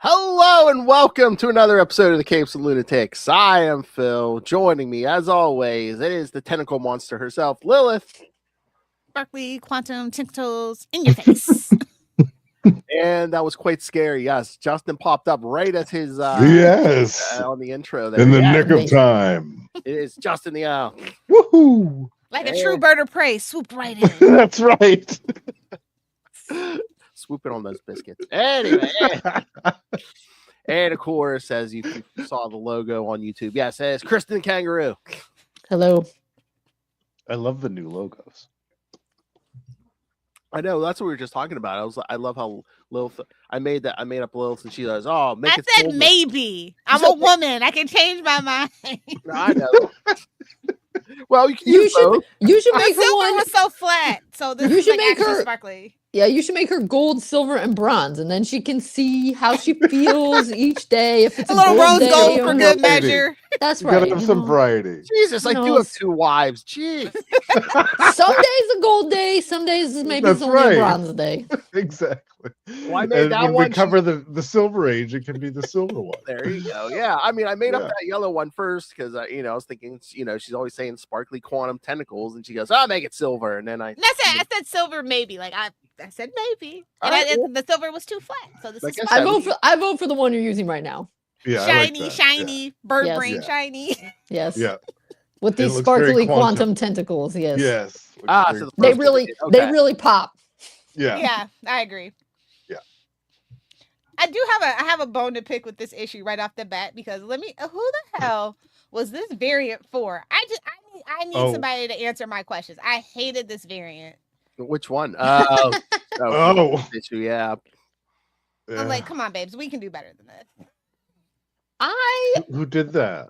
Hello and welcome to another episode of the Capes and Lunatics. I am Phil. Joining me, as always, it is the tentacle monster herself, Lilith. Sparkly quantum tentacles in your face. And that was quite scary. Yes, Justin popped up right as his on the intro there. In the nick of time. It is Justin the Owl. Woohoo! Like a true bird of prey, swooped right in. That's right. Swooping on those biscuits. Anyway. And of course, as you saw the logo on YouTube, yes, it's Kristen Kangaroo. Hello. I love the new logos. I know, that's what we were just talking about. I love how Lilith. I made up Lilith, and she goes, "Oh, make it." I said maybe. I'm a woman. I can change my mind. I know. Well, you should make her one. Was so flat, so this you should make her sparkly. Yeah, you should make her gold, silver, and bronze, and then she can see how she feels each day. If it's a little rose gold for good variety. measure. That's You right. gotta have some variety. Jesus, I do have two wives. Jeez. Some days a gold day, some days maybe it's only a bronze day. Exactly. Well, I made that when one. we cover the silver age, it can be the silver one. There you go. Yeah, I mean, I made up that yellow one first because I was thinking, she's always saying sparkly quantum tentacles, and she goes, "I'll make it silver," and then I said silver maybe. Like I said maybe, and the silver was too flat. So this is I vote for the one you're using right now. Yeah, shiny, bird brain, shiny. Yes. Yeah. With these sparkly quantum tentacles. Yes. Yes. So they really pop. Yeah. Yeah, I agree. Yeah. I have a bone to pick with this issue right off the bat because who the hell was this variant for? I need somebody to answer my questions. I hated this variant. Which one? Issue, yeah. I'm like, come on, babes, we can do better than this. Who did that?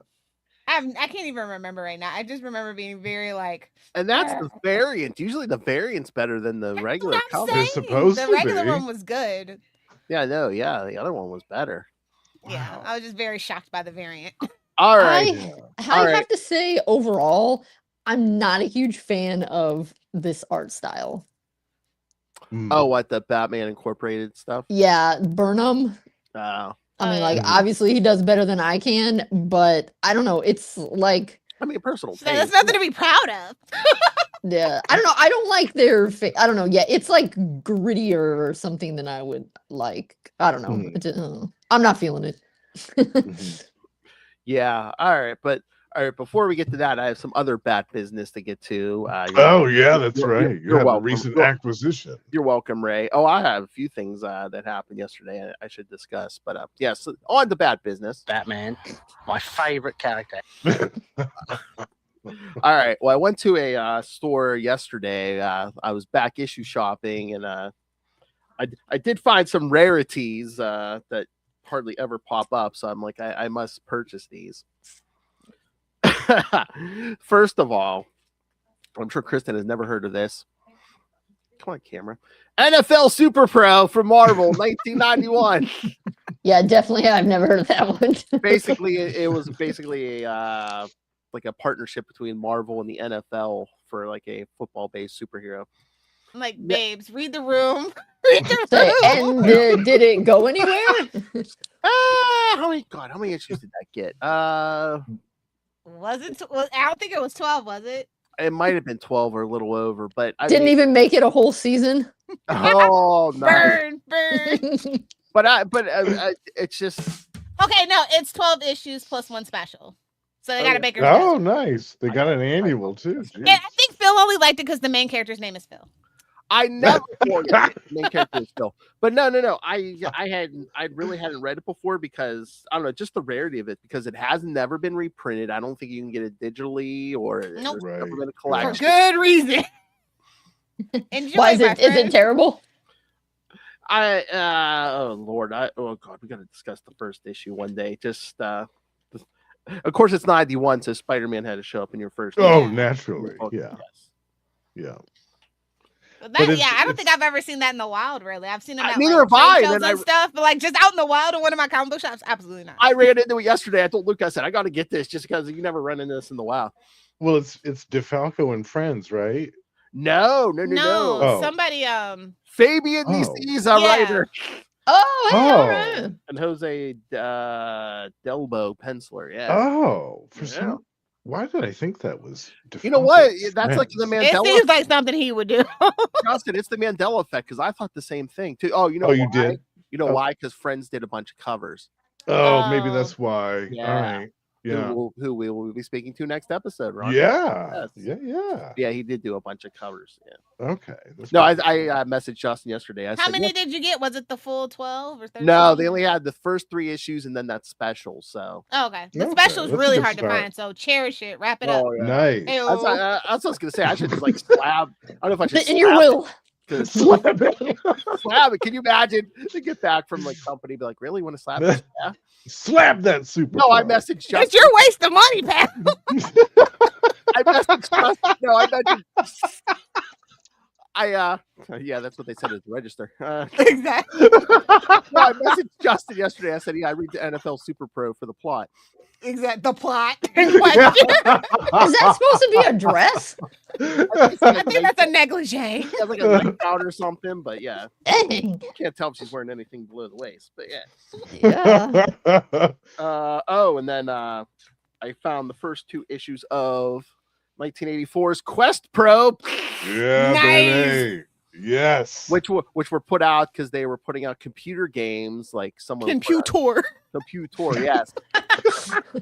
I can't even remember right now. I just remember being very like. And that's the variant. Usually the variant's better than the regular cover. It's supposed to be. The regular one was good. Yeah, no, yeah. The other one was better. Yeah, I was just very shocked by the variant. All right. I have to say, overall, I'm not a huge fan of this art style. Oh, what, the Batman Incorporated stuff? Yeah, Burnham. Oh. I mean, obviously he does better than I can, but I don't know. It's like, personal taste. That's nothing to be proud of. Yeah, I don't know. I don't like their I don't know. Yeah, it's like grittier or something than I would like. I don't know. I'm not feeling it. Yeah. All right. Before we get to that, I have some other bat business to get to. That's right. You have a recent acquisition. You're welcome, Ray. Oh, I have a few things that happened yesterday I should discuss. But yes, on the bat business. Batman, my favorite character. All right. Well, I went to a store yesterday. I was back issue shopping, and I did find some rarities that hardly ever pop up. So I'm like, I must purchase these. First of all, I'm sure Kristen has never heard of this. Come on, camera. NFL Super Pro from Marvel, 1991. Yeah, definitely. I've never heard of that one. Basically, it was basically a like a partnership between Marvel and the NFL for like a football-based superhero. I'm like, babes, read the room. And did it go anywhere? How many issues did that get? Was it? I don't think it was 12, was it? It might have been 12 or a little over, but I didn't even make it a whole season. Oh, nice. Burn. But it's just okay. No, it's 12 issues plus one special, so they got to make it. Oh, nice! They got an annual too. And I think Phil only liked it because the main character's name is Phil. I never thought the main character is Phil, but no. I really hadn't read it before because I don't know, just the rarity of it because it has never been reprinted. I don't think you can get it digitally or nope. Never been a collection. For good reason. Enjoy, why is it terrible? Oh Lord, oh God, we got to discuss the first issue one day. Just of course it's 91, so Spider-Man had to show up in your first. Oh, naturally, yeah. I don't think I've ever seen that in the wild. Really, I've seen it at neither have I, and stuff, but like just out in the wild in one of my comic book shops, absolutely not. I ran into it yesterday. I told Luke, I said, I got to get this just because you never run into this in the wild. Well, it's DeFalco and Friends, right? No. Oh. Somebody Fabian DC's a writer. Oh, hey, all right. And Jose Delbo penciler. Yeah. Oh, for some. Why did I think that was? You know what? That's like the It Mandela. seems like something he would do. Justin, it's the Mandela effect because I thought the same thing too. Oh, you know Oh, why? you did? You know why? Because Friends did a bunch of covers. Oh, maybe that's why. Yeah. All right. Yeah. Who we will be speaking to next episode, Ron? Yeah. Yes. Yeah. Yeah, he did do a bunch of covers. Yeah. Okay. No, I messaged Justin yesterday. I How said, many did you get? Was it the full 12 or 13? No, they only had the first 3 issues and then that special. So okay, the special is really hard to find. So cherish it, wrap it up. Yeah. Nice. That's what I was gonna say. I should just like slab. I don't know if I should. In your will. Slab it. Can you imagine? They get back from like company, be like, "Really want to slap it?" Yeah. Slap that super. No, I messaged Justin. It's your waste of money, pal. I messaged Justin. No, I messaged. Yeah, that's what they said at the register. Exactly. No, I messaged Justin yesterday. I said, "Yeah, I read the NFL Super Pro for the plot." Exactly. The plot. Is that supposed to be a dress? I think that's a negligee. Yeah, like a leg out or something, but yeah. Dang. Can't tell if she's wearing anything below the waist, but yeah. Yeah. And then I found the first 2 issues of 1984's Quest Pro. Yeah, Nice. baby. Yes. Which were put out because they were putting out computer games, like someone Computer. Yes.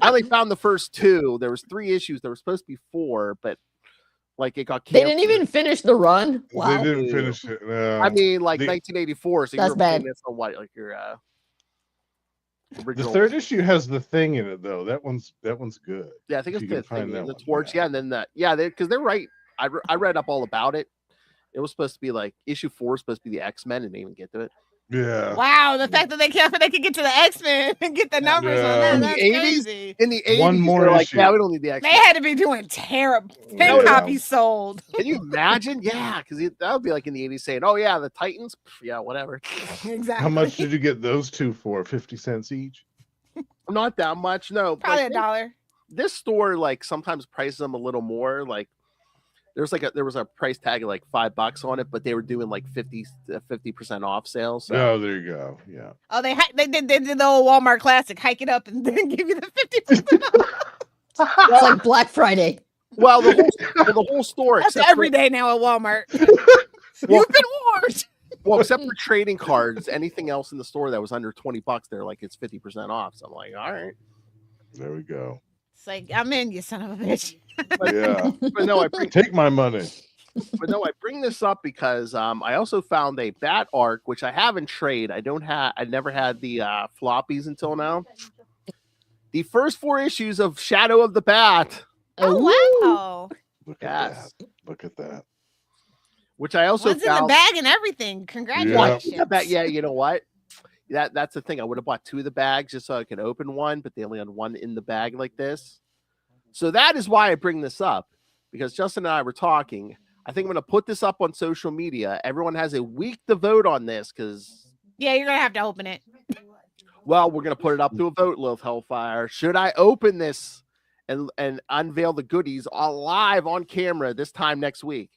I only found the first 2. There was 3 issues. There were supposed to be 4, but like it got canceled. They didn't even finish the run. Wow. They didn't finish it. No. I mean, like 1984. So that's you're bad. this on what, like your the 3rd issue has the thing in it though. That one's good. Yeah, I think If it's you the can find thing. that The one. torch. Yeah, and then because they're right. I read up all about it. It was supposed to be like issue 4 was supposed to be the X-Men, and they didn't even get to it. Yeah. Wow, the fact that they could get to the X-Men and get the numbers on that. In That's the 80s, crazy. In the 80s, One more they're like, issue. yeah, we don't need the X-Men. They had to be doing terrible. 10 copies sold. Can you imagine? Yeah, because that would be like in the 80s saying, oh yeah, the Titans. Yeah, whatever. Exactly. How much did you get those 2 for? 50 cents each? Not that much. No, Probably like, $1. This store like sometimes prices them a little more. Like there was a price tag of like $5 on it, but they were doing like 50% off sales. So. Oh, there you go. Yeah. Oh, they did the old Walmart classic, hike it up and then give you the 50%. It's like Black Friday. Well, the whole store. That's every day now at Walmart. Well, You've been warned. Well, except for trading cards, anything else in the store that was under $20, they're like it's 50% off. So I'm like, all right. There we go. It's like, I'm in, you son of a bitch. Yeah. But no, take my money. But no, I bring this up because I also found a Bat arc, which I have in trade. I never had the floppies until now. The first 4 issues of Shadow of the Bat. Oh wow! Look at that. Look at that. Which I also found in the bag and everything. Congratulations! Yeah, you know what? That's the thing. I would have bought 2 of the bags just so I could open one, but they only had 1 in the bag like this. So that is why I bring this up, because Justin and I were talking. I think I'm going to put this up on social media. Everyone has a week to vote on this because... Yeah, you're going to have to open it. Well, we're going to put it up to a vote, Lilith Hellfire. Should I open this and unveil the goodies live on camera this time next week?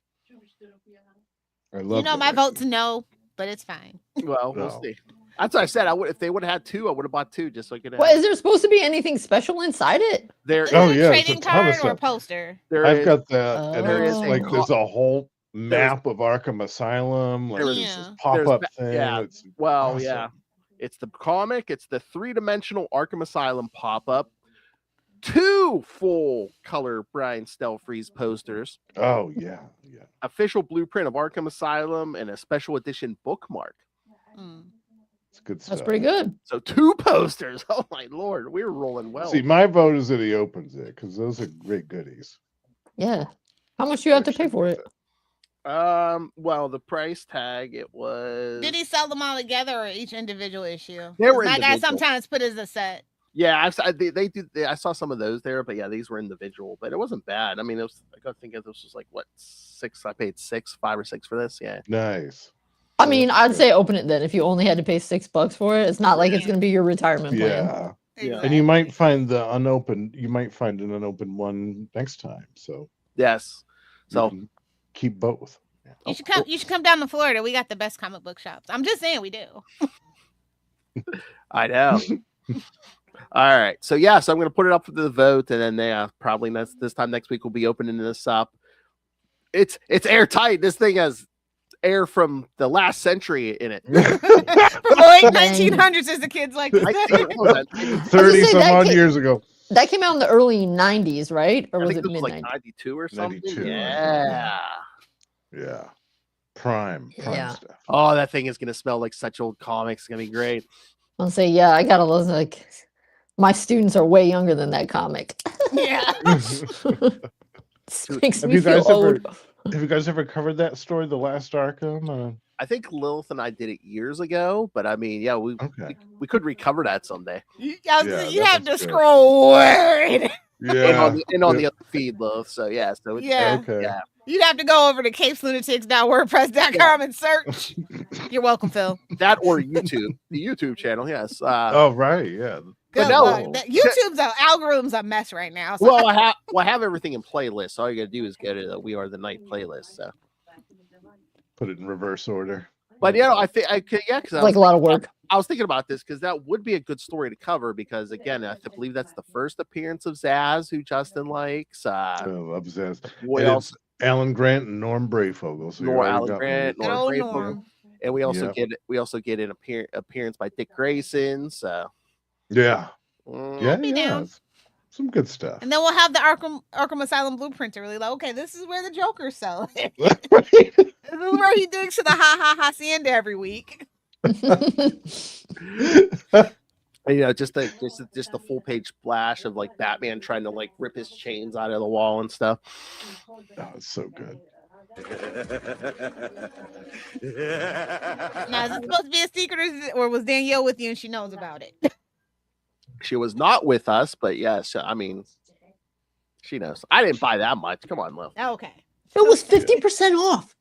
I love my vote's no, but it's fine. Well, we'll see. That's what I said. If they would have had 2, I would have bought 2 just so I could have. Well, is there supposed to be anything special inside it? Is it a trading card or a poster? I've got that, and there's there's a whole map of Arkham Asylum. Like this pop-up thing. Yeah. It's awesome. Yeah. It's the comic. It's the 3-dimensional Arkham Asylum pop-up. 2 full-color Brian Stelfreeze posters. Oh yeah. Official blueprint of Arkham Asylum and a special edition bookmark. It's good stuff. That's pretty good. So 2 posters. Oh my lord, we're rolling well. See, my vote is that he opens it because those are great goodies. Yeah. How much do you have to pay for it? Well, the price tag it was. Did he sell them all together or each individual issue? They were my individual. guy sometimes put as a set. Yeah, they do. I saw some of those there, but yeah, these were individual, but it wasn't bad. I mean, it was. I got to think of this was like what 6. I paid 5 or 6 for this. Yeah. Nice. I mean, I'd say open it then. If you only had to pay $6 for it, it's not like it's going to be your retirement plan. Yeah. And you might find the unopened. You might find an unopened one next time. So yes. So keep both. You should come down to Florida. We got the best comic book shops. I'm just saying we do. I know. All right. So yes, I'm going to put it up for the vote, and then probably this time next week we'll be opening this up. It's airtight. This thing has air from the last century in it. From the late 1900s, as the kids like to say. 30 some odd years ago. That came out in the early 90s, right? Or was it mid 90s? Like 92 or something? 92, yeah. Yeah. Prime stuff. Oh, that thing is going to smell like such old comics. It's going to be great. I'll say, yeah, I got to look like my students are way younger than that comic. Yeah. Makes me feel old. Have you guys ever covered that story, The Last Arkham? I think Lilith and I did it years ago, but I mean, yeah, we could recover that someday. You have to scroll way. Yeah. And on the other feed, Lilith. So yeah. So okay. Yeah. You'd have to go over to CapesLunatics.wordpress.com and search. You're welcome, Phil. That or YouTube, the YouTube channel. Yes. Oh right, yeah. Good luck. YouTube's algorithm's a mess right now. So. Well, I have everything in playlists. All you gotta do is go to the We Are the Night playlist. So put it in reverse order. But I think I could, because like a lot of work. I was thinking about this because that would be a good story to cover because again, I believe that's the first appearance of Zaz, who Justin likes. I love Zaz. Alan Grant and Norm Brayfogle. So Alan Grant, Norm Brayfogle. And we also get an appearance by Dick Grayson. So yeah. Yeah. Some good stuff. And then we'll have the Arkham Asylum blueprint to really like, okay, this is where the Joker's selling. Right. This is where he digs to the hacienda every week. And, just the full page splash of like Batman trying to like rip his chains out of the wall and stuff. Oh, it's so good. Now, is it supposed to be a secret, or was Danielle with you and she knows about it? She was not with us, but yes, I mean, she knows. I didn't buy that much. Come on, Lil. Okay. It was 50% off.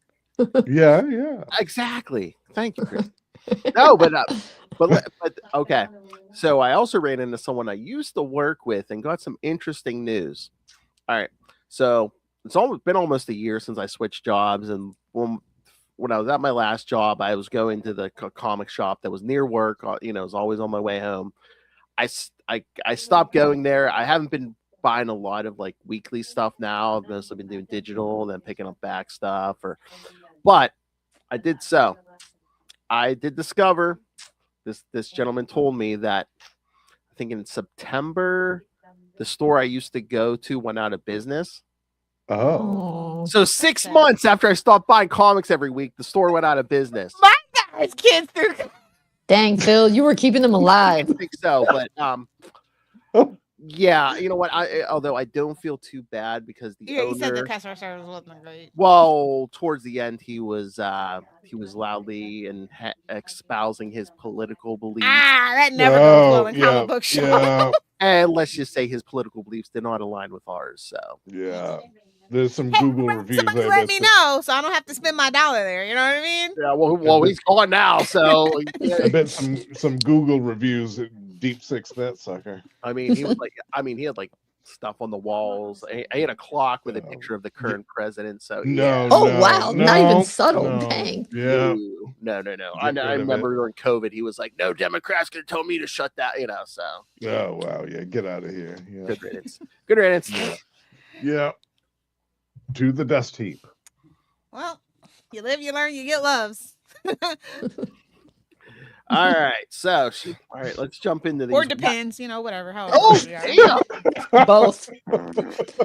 Yeah. Exactly. Thank you, Chris. No, but okay. So I also ran into someone I used to work with and got some interesting news. All right. So it's been almost a year since I switched jobs, and when I was at my last job, I was going to the comic shop that was near work. It was always on my way home. I stopped going there. I haven't been buying a lot of like weekly stuff now. I've mostly been doing digital and then picking up back stuff. But I did so. I did discover this gentleman told me that I think in September the store I used to go to went out of business. Oh. So 6 months after I stopped buying comics every week, the store went out of business. My guys, kids through. Dang, Phil, you were keeping them alive. I think so, but yeah, you know what? Although I don't feel too bad because the owner, you said the customer service wasn't great. Well, towards the end, he was loudly and espousing his political beliefs. That never goes well in comic book shop. Yeah. And let's just say his political beliefs did not align with ours. So yeah. There's some Google reviews. Somebody let me know so I don't have to spend my $1 there. You know what I mean? Yeah. Well, he's gone now. So I bet some Google reviews deep six that sucker. I mean, he had like stuff on the walls. I had a clock with a picture of the current president. So wow, not even subtle. Dang. Yeah. No. I remember during COVID, he was like, "No Democrats can tell me to shut that." So. Oh wow, yeah, get out of here. Yeah. Good riddance. Good riddance. Yeah. To the dust heap. Well, you live, you learn, you get loves. All right, so all right, let's jump into these. Or depends, whatever. Damn. Both.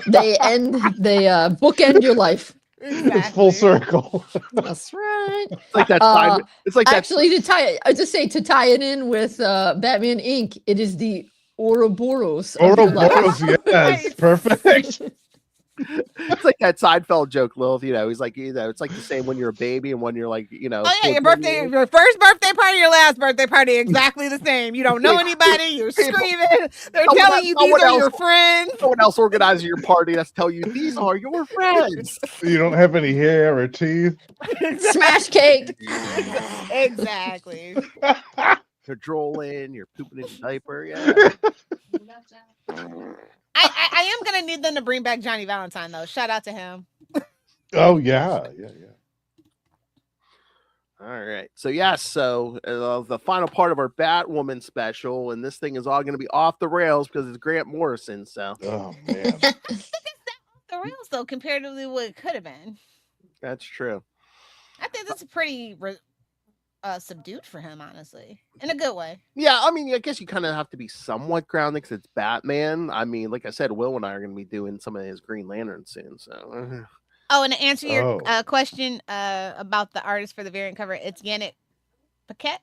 They bookend your life. Exactly. It's full circle. That's right. It's like that sign. It's like actually to tie it in with Batman Inc. It is the Ouroboros. Ouroboros, yes, perfect. It's like that Seinfeld joke, Lilith. He's like, it's like the same when you're a baby and when you're like, Oh yeah, your first birthday party, your last birthday party, exactly the same. You don't know anybody. You're screaming. They're telling you these are your friends. Someone else organizes your party. That's tell you these are your friends. You don't have any hair or teeth. Smash cake. Exactly. You're drooling. You're pooping in your diaper. Yeah. I am gonna need them to bring back Johnny Valentine though. Shout out to him. Oh yeah. All right. So yes. So the final part of our Batwoman special, and this thing is all going to be off the rails because it's Grant Morrison. So. Oh man. I think it's not off the rails though, comparatively to what it could have been. That's true. I think that's pretty subdued for him, honestly, in a good way. Yeah, I mean, I guess you kind of have to be somewhat grounded because it's Batman. I mean, like I said, Will and I are going to be doing some of his Green Lantern soon. So. Oh, and to answer your question about the artist for the variant cover, it's Yannick Paquette.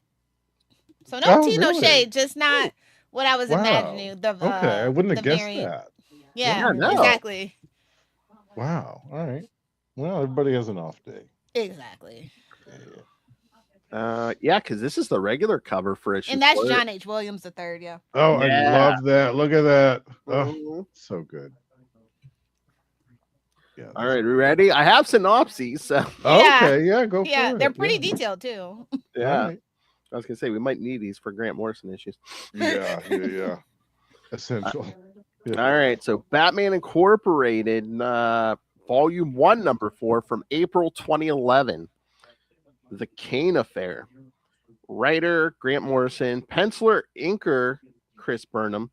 So no tea, no shade, just not what I was imagining. Okay, I wouldn't have guessed that. Yeah, exactly. Wow. All right. Well, everybody has an off day. Exactly. Yeah, because this is the regular cover for issue. And that's John H. Williams III. Yeah. Oh, I love that. Look at that. Oh, so good. Yeah. All right, we ready? I have synopses. So. Okay, yeah, go for it. Yeah, they're pretty detailed too. Yeah. Right. I was gonna say we might need these for Grant Morrison issues. Yeah. Essential. All right, so Batman Incorporated, Volume 1, Number 4 from April 2011. The Kane Affair. Writer Grant Morrison, penciler, inker Chris Burnham,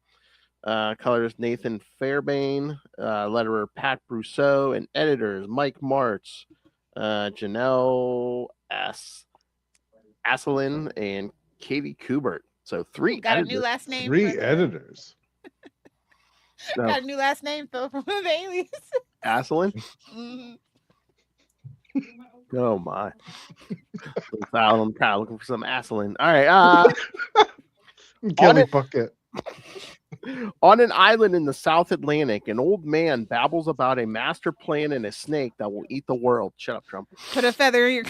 colors Nathan Fairbairn, letterer Pat Brousseau, and editors Mike Martz, Janelle Asselin, and Katie Kubert. So three got editors. A new last name. 3 editors. Got a new last name though from the alias. Asselin. Oh my! I'm kind of looking for some Asselin. All right, Kelly Bucket. On an island in the South Atlantic, an old man babbles about a master plan and a snake that will eat the world. Shut up, Trump. Put a feather in your.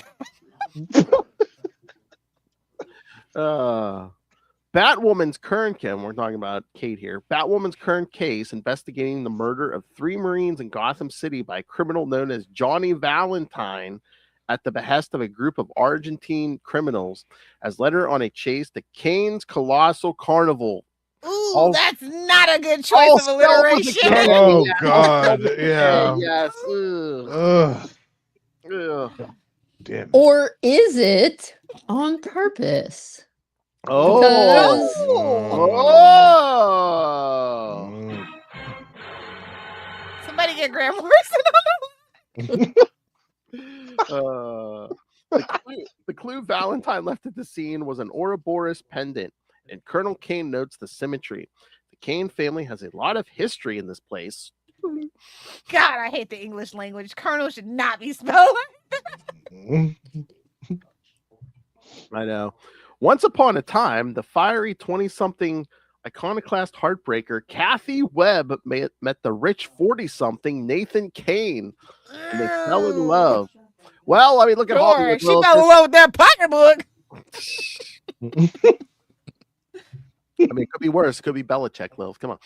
Batwoman's current case, we're talking about Kate here. Batwoman's current case investigating the murder of 3 Marines in Gotham City by a criminal known as Johnny Valentine at the behest of a group of Argentine criminals has led her on a chase to Kane's Colossal Carnival. Ooh, that's not a good choice of alliteration. Oh, God. Yeah. Yes. Ugh. Damn. Or is it on purpose? Oh. Somebody get Grant Morrison on the clue Valentine left at the scene was an Ouroboros pendant, and Colonel Kane notes the symmetry. The Kane family has a lot of history in this place. God, I hate the English language. Colonel should not be spelled. I know. Once upon a time, the fiery 20-something iconoclast heartbreaker Kathy Webb met the rich 40-something Nathan Kane, and they fell in love. Well, I mean, look at Hollywood. She fell in love with that pocketbook. I mean, it could be worse. It could be Belichick, Lilith. Come on.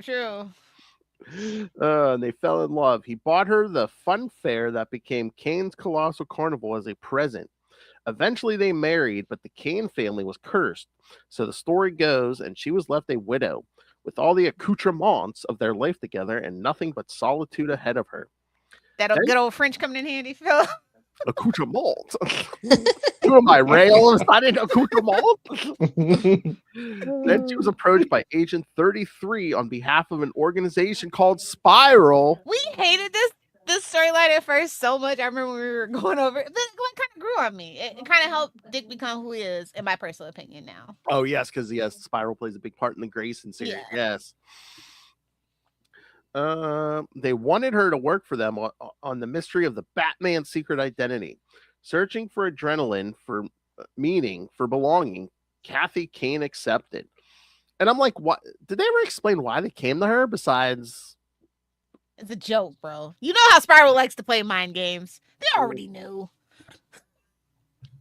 True. And they fell in love. He bought her the fun fair that became Kane's Colossal Carnival as a present. Eventually they married, but the Kane family was cursed. So the story goes, and she was left a widow with all the accoutrements of their life together and nothing but solitude ahead of her. That good old French coming in handy, Phil. Accoutrements. Who am I, rails? I didn't accoutrements. Then she was approached by Agent 33 on behalf of an organization called Spyral. We hated this storyline at first so much. I remember when we were going over it. This one kind of grew on me. It kind of helped Dick become who he is, in my personal opinion now. Oh, yes, because Spyral plays a big part in the Grayson series. Yeah. Yes. They wanted her to work for them on the mystery of the Batman secret identity. Searching for adrenaline, for meaning, for belonging, Kathy Kane accepted. And I'm like, what? Did they ever explain why they came to her besides... It's a joke, bro. You know how Spyral likes to play mind games. They already knew.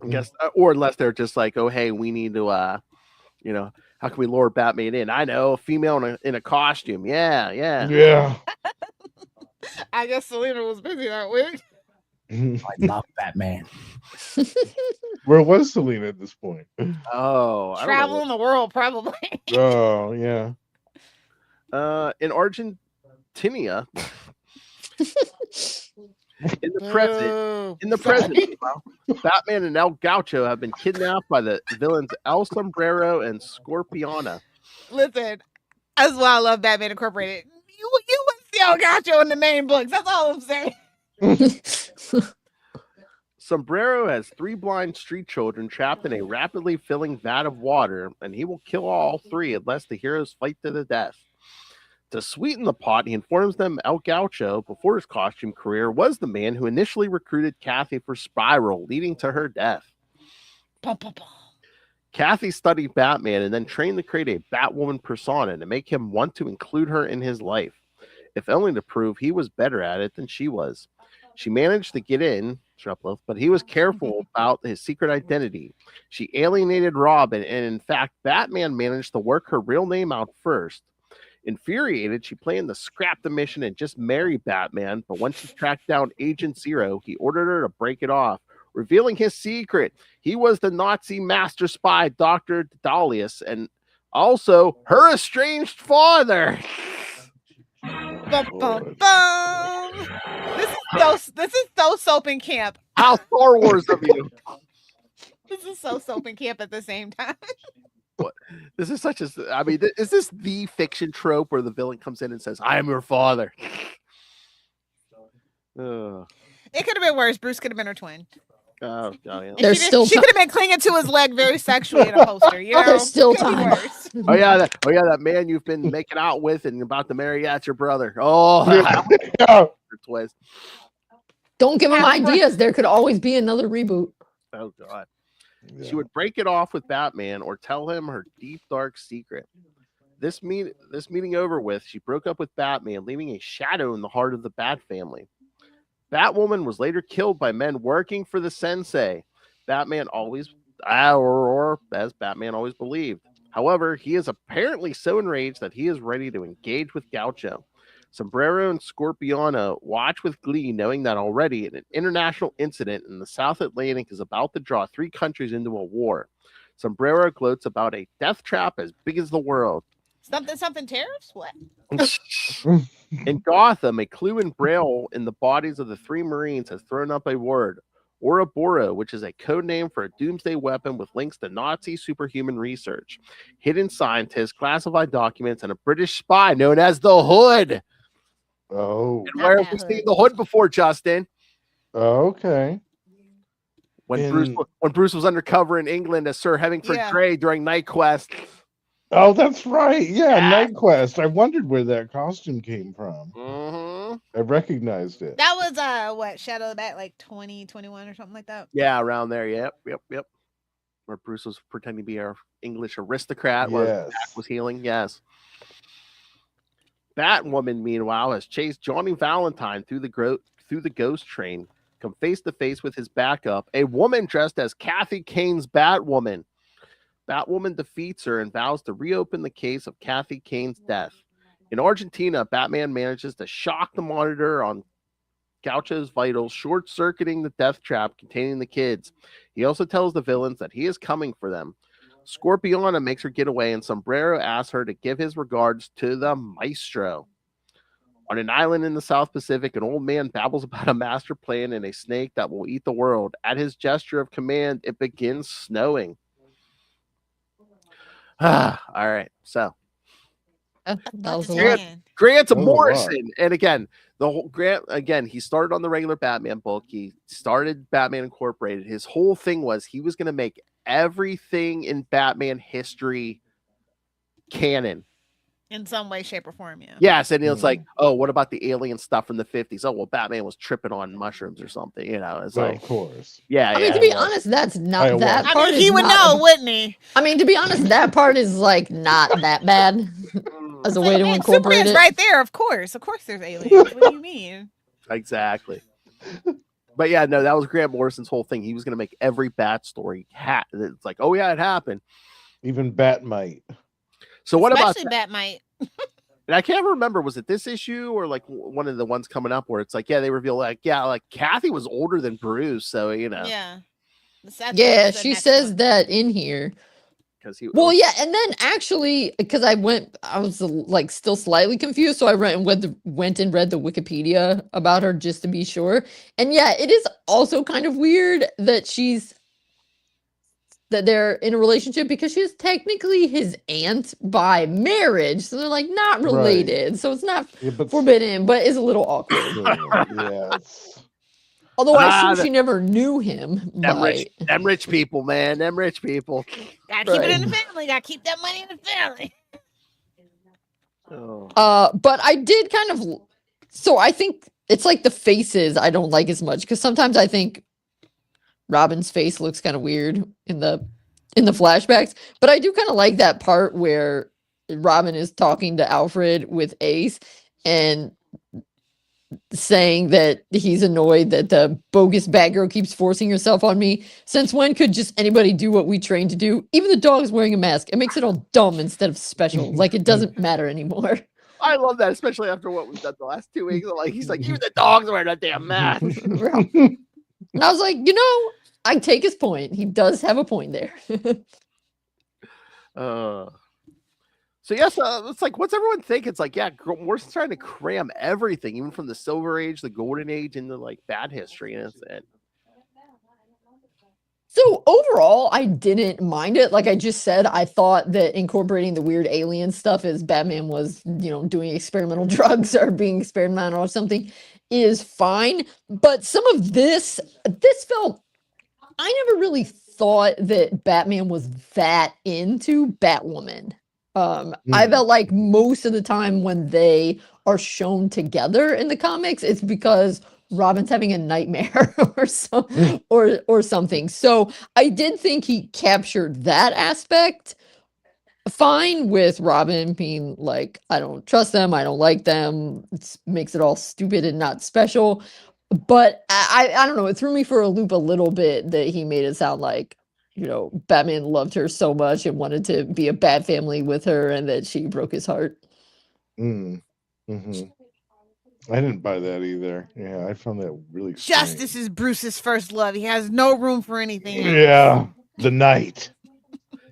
I guess, or unless they're just like, oh, hey, we need to, how can we lure Batman in? I know, a female in a costume. Yeah. I guess Selena was busy that week. I love Batman. Where was Selena at this point? Oh, traveling the world, probably. Oh, yeah. In Argentina, In the present, Batman and El Gaucho have been kidnapped by the villains El Sombrero and Scorpiona. Listen, that's why I love Batman Incorporated. You would see El Gaucho in the main books. That's all I'm saying. Sombrero has 3 blind street children trapped in a rapidly filling vat of water, and he will kill all 3 unless the heroes fight to the death. To sweeten the pot, he informs them El Gaucho, before his costume career, was the man who initially recruited Kathy for Spyral, leading to her death. Kathy studied Batman and then trained to create a Batwoman persona to make him want to include her in his life, if only to prove he was better at it than she was. She managed to get in, but he was careful about his secret identity. She alienated Robin, and in fact, Batman managed to work her real name out first. Infuriated, she planned to scrap the mission and just marry Batman, but once she tracked down Agent Zero, he ordered her to break it off, revealing his secret. He was the Nazi master spy, Dr. Dalius, and also her estranged father. This is so soap and camp. How Star Wars of you. This is so soap and camp at the same time. What? This is such a. I mean, is this the fiction trope where the villain comes in and says, "I am your father"? It could have been worse. Bruce could have been her twin. Oh, yeah. She could have been clinging to his leg very sexually in a poster. You know, there's still time. Oh yeah, that man you've been making out with and about to marry. That's your brother. Oh, your twist. Don't give him ideas. There could always be another reboot. Oh God. Yeah. She would break it off with Batman or tell him her deep, dark secret. This meeting over with, she broke up with Batman, leaving a shadow in the heart of the Bat family. Batwoman was later killed by men working for the Sensei. Batman always, or as Batman always believed. However, he is apparently so enraged that he is ready to engage with Gaucho. Sombrero and Scorpiona watch with glee, knowing that already an international incident in the South Atlantic is about to draw 3 countries into a war. Sombrero gloats about a death trap as big as the world. Something tariffs? What? In Gotham, a clue in Braille in the bodies of the 3 Marines has thrown up a word, Ouroboros, which is a code name for a doomsday weapon with links to Nazi superhuman research, hidden scientists, classified documents, and a British spy known as the Hood. Oh. And where have we seen the Hood before, Justin? Okay. When Bruce was undercover in England as Sir Hemingford Grey during Night Quest. Oh, that's right. Yeah, Night Quest. I wondered where that costume came from. Mm-hmm. I recognized it. That was what, Shadow of the Bat, like 2021 or something like that? Yeah, around there. Yep. Where Bruce was pretending to be our English aristocrat while Bat was healing. Yes. Batwoman, meanwhile, has chased Johnny Valentine through the ghost train, come face to face with his backup, a woman dressed as Kathy Kane's Batwoman. Batwoman defeats her and vows to reopen the case of Kathy Kane's death. In Argentina, Batman manages to shock the monitor on Gaucho's vitals, short-circuiting the death trap containing the kids. He also tells the villains that he is coming for them. Scorpiona makes her get away, and Sombrero asks her to give his regards to the Maestro. On an island in the South Pacific, an old man babbles about a master plan and a snake that will eat the world. At his gesture of command, it begins snowing. All right, so Grant Morrison, and again, he started on the regular Batman book. He started Batman Incorporated. His whole thing was he was going to make everything in Batman history canon. In some way, shape, or form, yeah. Yes, and it's like, oh, what about the alien stuff from the 50s? Oh, well, Batman was tripping on mushrooms or something, you know. It's like, of course. Yeah, I mean, to be honest, that's not that part. I mean, he would know, wouldn't he? I mean, to be honest, that part is like not that bad as a way to incorporate it. Right there, of course. Of course there's aliens. What do you mean? Exactly. But yeah, no, that was Grant Morrison's whole thing. He was going to make every Bat story it's like, oh yeah, it happened. Even Batmite. So what Especially about Batmite? And I can't remember, was it this issue or like one of the ones coming up where it's like, yeah, they reveal like Kathy was older than Bruce, so you know. Yeah. Yeah, she says that in here. because he. Well, yeah, and then actually, because I was like still slightly confused, so I went and read the Wikipedia about her just to be sure. And yeah, it is also kind of weird that they're in a relationship because she's technically his aunt by marriage, so they're like not related. Right. So it's not forbidden, but it's a little awkward. Yeah. Although I assume she never knew him. Them rich people, man. Them rich people. Gotta keep it in the family. Gotta keep that money in the family. But I did kind of. So I think it's like the faces I don't like as much because sometimes I think Robin's face looks kind of weird in the flashbacks, but I do kind of like that part where Robin is talking to Alfred with Ace and saying that he's annoyed that the bogus Batgirl keeps forcing herself on me. Since when could just anybody do what we trained to do? Even the dog's wearing a mask. It makes it all dumb instead of special. Like it doesn't matter anymore. I love that, especially after what we've done the last 2 weeks. Like he's like, even the dog's wearing a damn mask. And I was like, I take his point. He does have a point there. So yes, it's like, what's everyone think? It's like, yeah, Morrison's trying to cram everything, even from the Silver Age, the Golden Age, into like bad history, and it's it. So overall, I didn't mind it. Like I just said, I thought that incorporating the weird alien stuff as Batman was, doing experimental drugs or being experimental or something is fine. But some of this felt, I never really thought that Batman was that into Batwoman. I felt like most of the time when they are shown together in the comics, it's because Robin's having a nightmare or something. So I did think he captured that aspect fine, with Robin being like, I don't trust them, I don't like them. It makes it all stupid and not special. But I don't know, it threw me for a loop a little bit that he made it sound like, Batman loved her so much and wanted to be a bad family with her, and that she broke his heart. I didn't buy that either. Yeah, I found that really Justice is Bruce's first love. He has no room for anything else. Yeah, the night.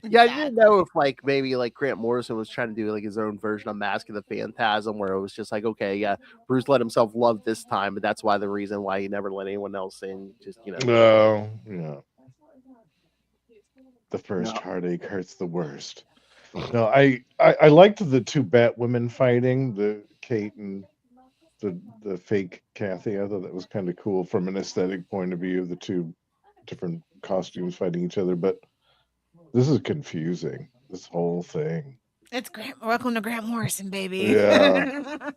Yeah, I didn't know if maybe Grant Morrison was trying to do his own version of Mask of the Phantasm, where it was just like, okay, yeah, Bruce let himself love this time, but that's why the reason why he never let anyone else in. Just No, yeah. The first heartache hurts the worst. No, I liked the two Batwomen fighting, the Kate and the fake Kathy. I thought that was kind of cool from an aesthetic point of view, the two different costumes fighting each other. But this is confusing, this whole thing. It's welcome to Grant Morrison, baby. Yeah.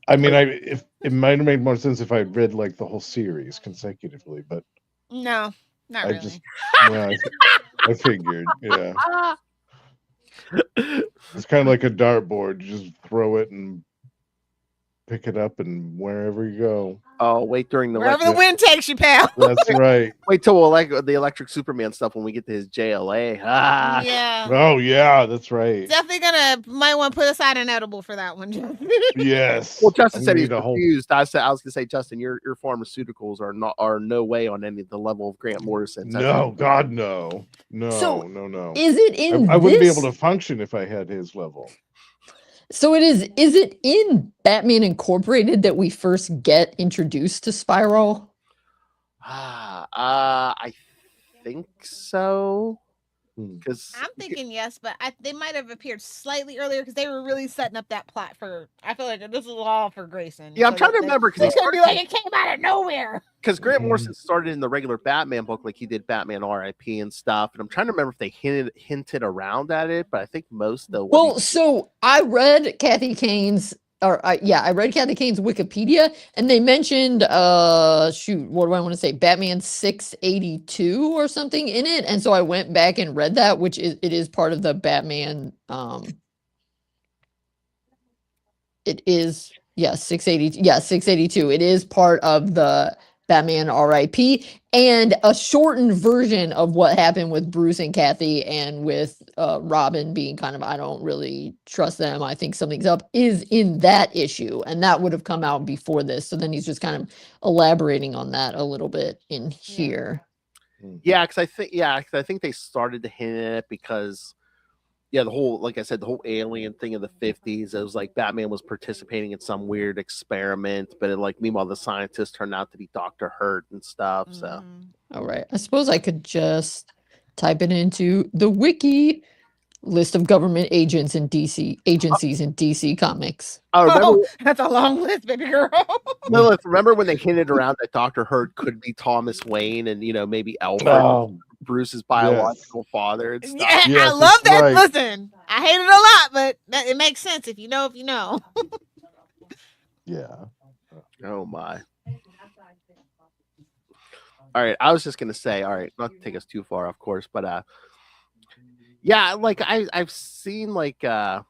I mean, if it might have made more sense if I'd read the whole series consecutively, but no, not really. I figured, yeah. It's kind of like a dartboard. You just throw it and pick it up and wherever you go. Oh, wait during the wherever the wind takes you, pal. That's right. Wait till the Electric Superman stuff when we get to his JLA. Yeah. Oh yeah, that's right. Definitely might want to put aside an edible for that one. Yes. Well, Justin said he's confused. I was gonna say, Justin, your pharmaceuticals are no way on any of the level of Grant Morrison. No, God, no. No. Is it in? I wouldn't be able to function if I had his level. So is it in Batman Incorporated that we first get introduced to Spyral? I think so. Because I'm thinking yes, but they might have appeared slightly earlier because they were really setting up that plot for. I feel like this is all for Grayson. Yeah, I'm trying to remember because it's gonna be like it came out of nowhere. Because Grant Morrison started in the regular Batman book, like he did Batman R.I.P. and stuff, and I'm trying to remember if they hinted around at it, but I think most though. Well, so I read Kathy Kane's. I read Kathy Kane's Wikipedia, and they mentioned, what do I want to say? Batman 682 or something in it. And so I went back and read that, which it is part of the Batman. It is, 680. Yeah, 682. It is part of the Batman R.I.P. and a shortened version of what happened with Bruce and Kathy, and with Robin being kind of, I don't really trust them, I think something's up, is in that issue, and that would have come out before this. So then he's just kind of elaborating on that a little bit in here. Yeah, because I think they started to hint at it because yeah, the whole, like I said, the whole alien thing in the 50s. It was like Batman was participating in some weird experiment, but meanwhile the scientist turned out to be Dr. Hurt and stuff. So all right, I suppose I could just type it into the wiki. List of government agents in DC agencies in DC Comics. remember, that's a long list, baby girl. Lilith, remember when they hinted around that Dr. Hurt could be Thomas Wayne and maybe Alfred, Bruce's biological father and stuff? Yeah, yes, I love that. Right. Listen, I hate it a lot, but it makes sense if you know. Yeah. Oh my. All right, I was just gonna say, all right, not to take us too far, of course, but yeah, like I've seen like Batman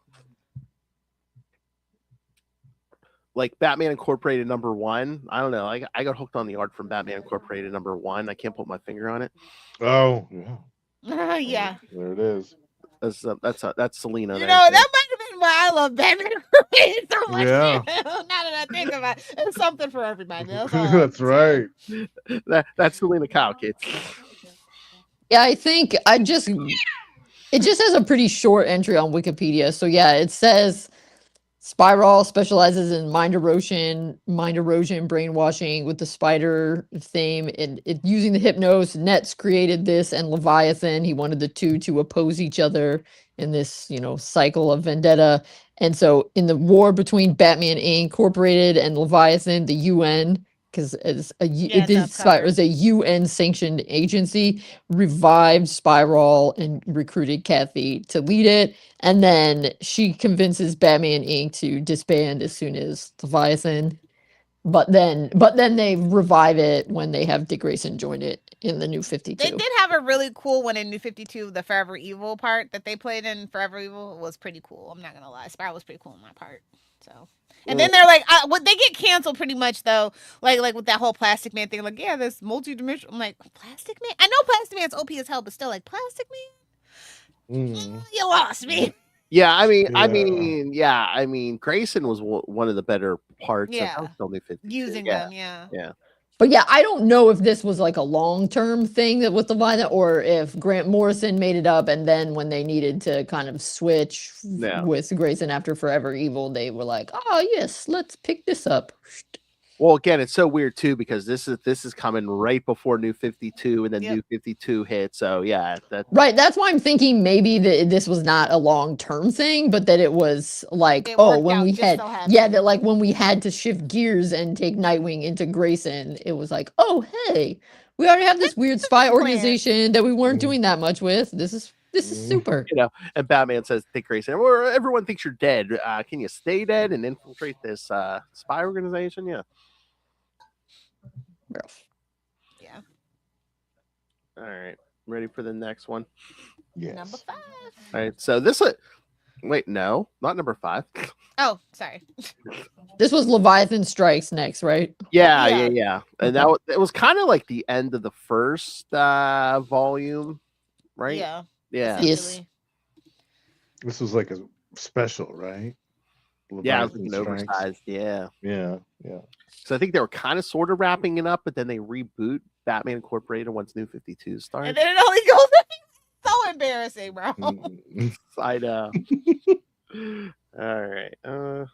Incorporated #1. I don't know. I got hooked on the art from Batman Incorporated #1. I can't put my finger on it. Oh yeah. Yeah. There it is. That's Selena. You there, know, that might have been why I love Batman Incorporated so much. Yeah. Now that I think about it, it's something for everybody. That's right. That's Selena Cow, kids. Yeah, I think it just has a pretty short entry on Wikipedia. So yeah, it says Spyral specializes in mind erosion, brainwashing with the spider theme. It using the Hypnos. Nets created this, and Leviathan. He wanted the two to oppose each other in this, cycle of vendetta. And so, in the war between Batman Incorporated and Leviathan, the UN, because it was a UN sanctioned agency, revived Spyral and recruited Kathy to lead it. And then she convinces Batman Inc. to disband as soon as Leviathan. But then they revive it when they have Dick Grayson join it in the New 52. They did have a really cool one in New 52. The Forever Evil part that they played in Forever Evil was pretty cool. I'm not gonna lie, Spyral was pretty cool in that part. So, and then they're like, they get canceled pretty much though. Like with that whole Plastic Man thing. Like, yeah, this multi-dimensional. I'm like, Plastic Man. I know Plastic Man's OP as hell, but still, like Plastic Man. You lost me. Yeah, I mean, Grayson was one of the better parts. Yeah, of New 52. Using them. Yeah. But yeah, I don't know if this was like a long-term thing that with the Leviathan, or if Grant Morrison made it up, and then when they needed to kind of switch with Grayson after Forever Evil, they were like, "Oh yes, let's pick this up." Well, again, it's so weird too because this is coming right before New 52, and then New 52 hit. So yeah, right. That's why I'm thinking maybe that this was not a long-term thing, but that it was like, when we had to shift gears and take Nightwing into Grayson, it was like, oh hey, we already have this weird spy organization that we weren't doing that much with. This is super. And Batman says, "Dick Grayson, everyone thinks you're dead. Can you stay dead and infiltrate this spy organization?" Yeah. Yeah. All right. Ready for the next one? Yes. Number 5. All right. So this one. Wait, no, not number 5. Oh, sorry. This was Leviathan Strikes next, right? Yeah. And it was kind of like the end of the first volume, right? Yeah. Yes. This was like a special, right? Yeah, it was like an oversized. Yeah. So I think they were kind of sort of wrapping it up, but then they reboot Batman Incorporated once New 52 started. And then it only goes so embarrassing, bro. I know. All right.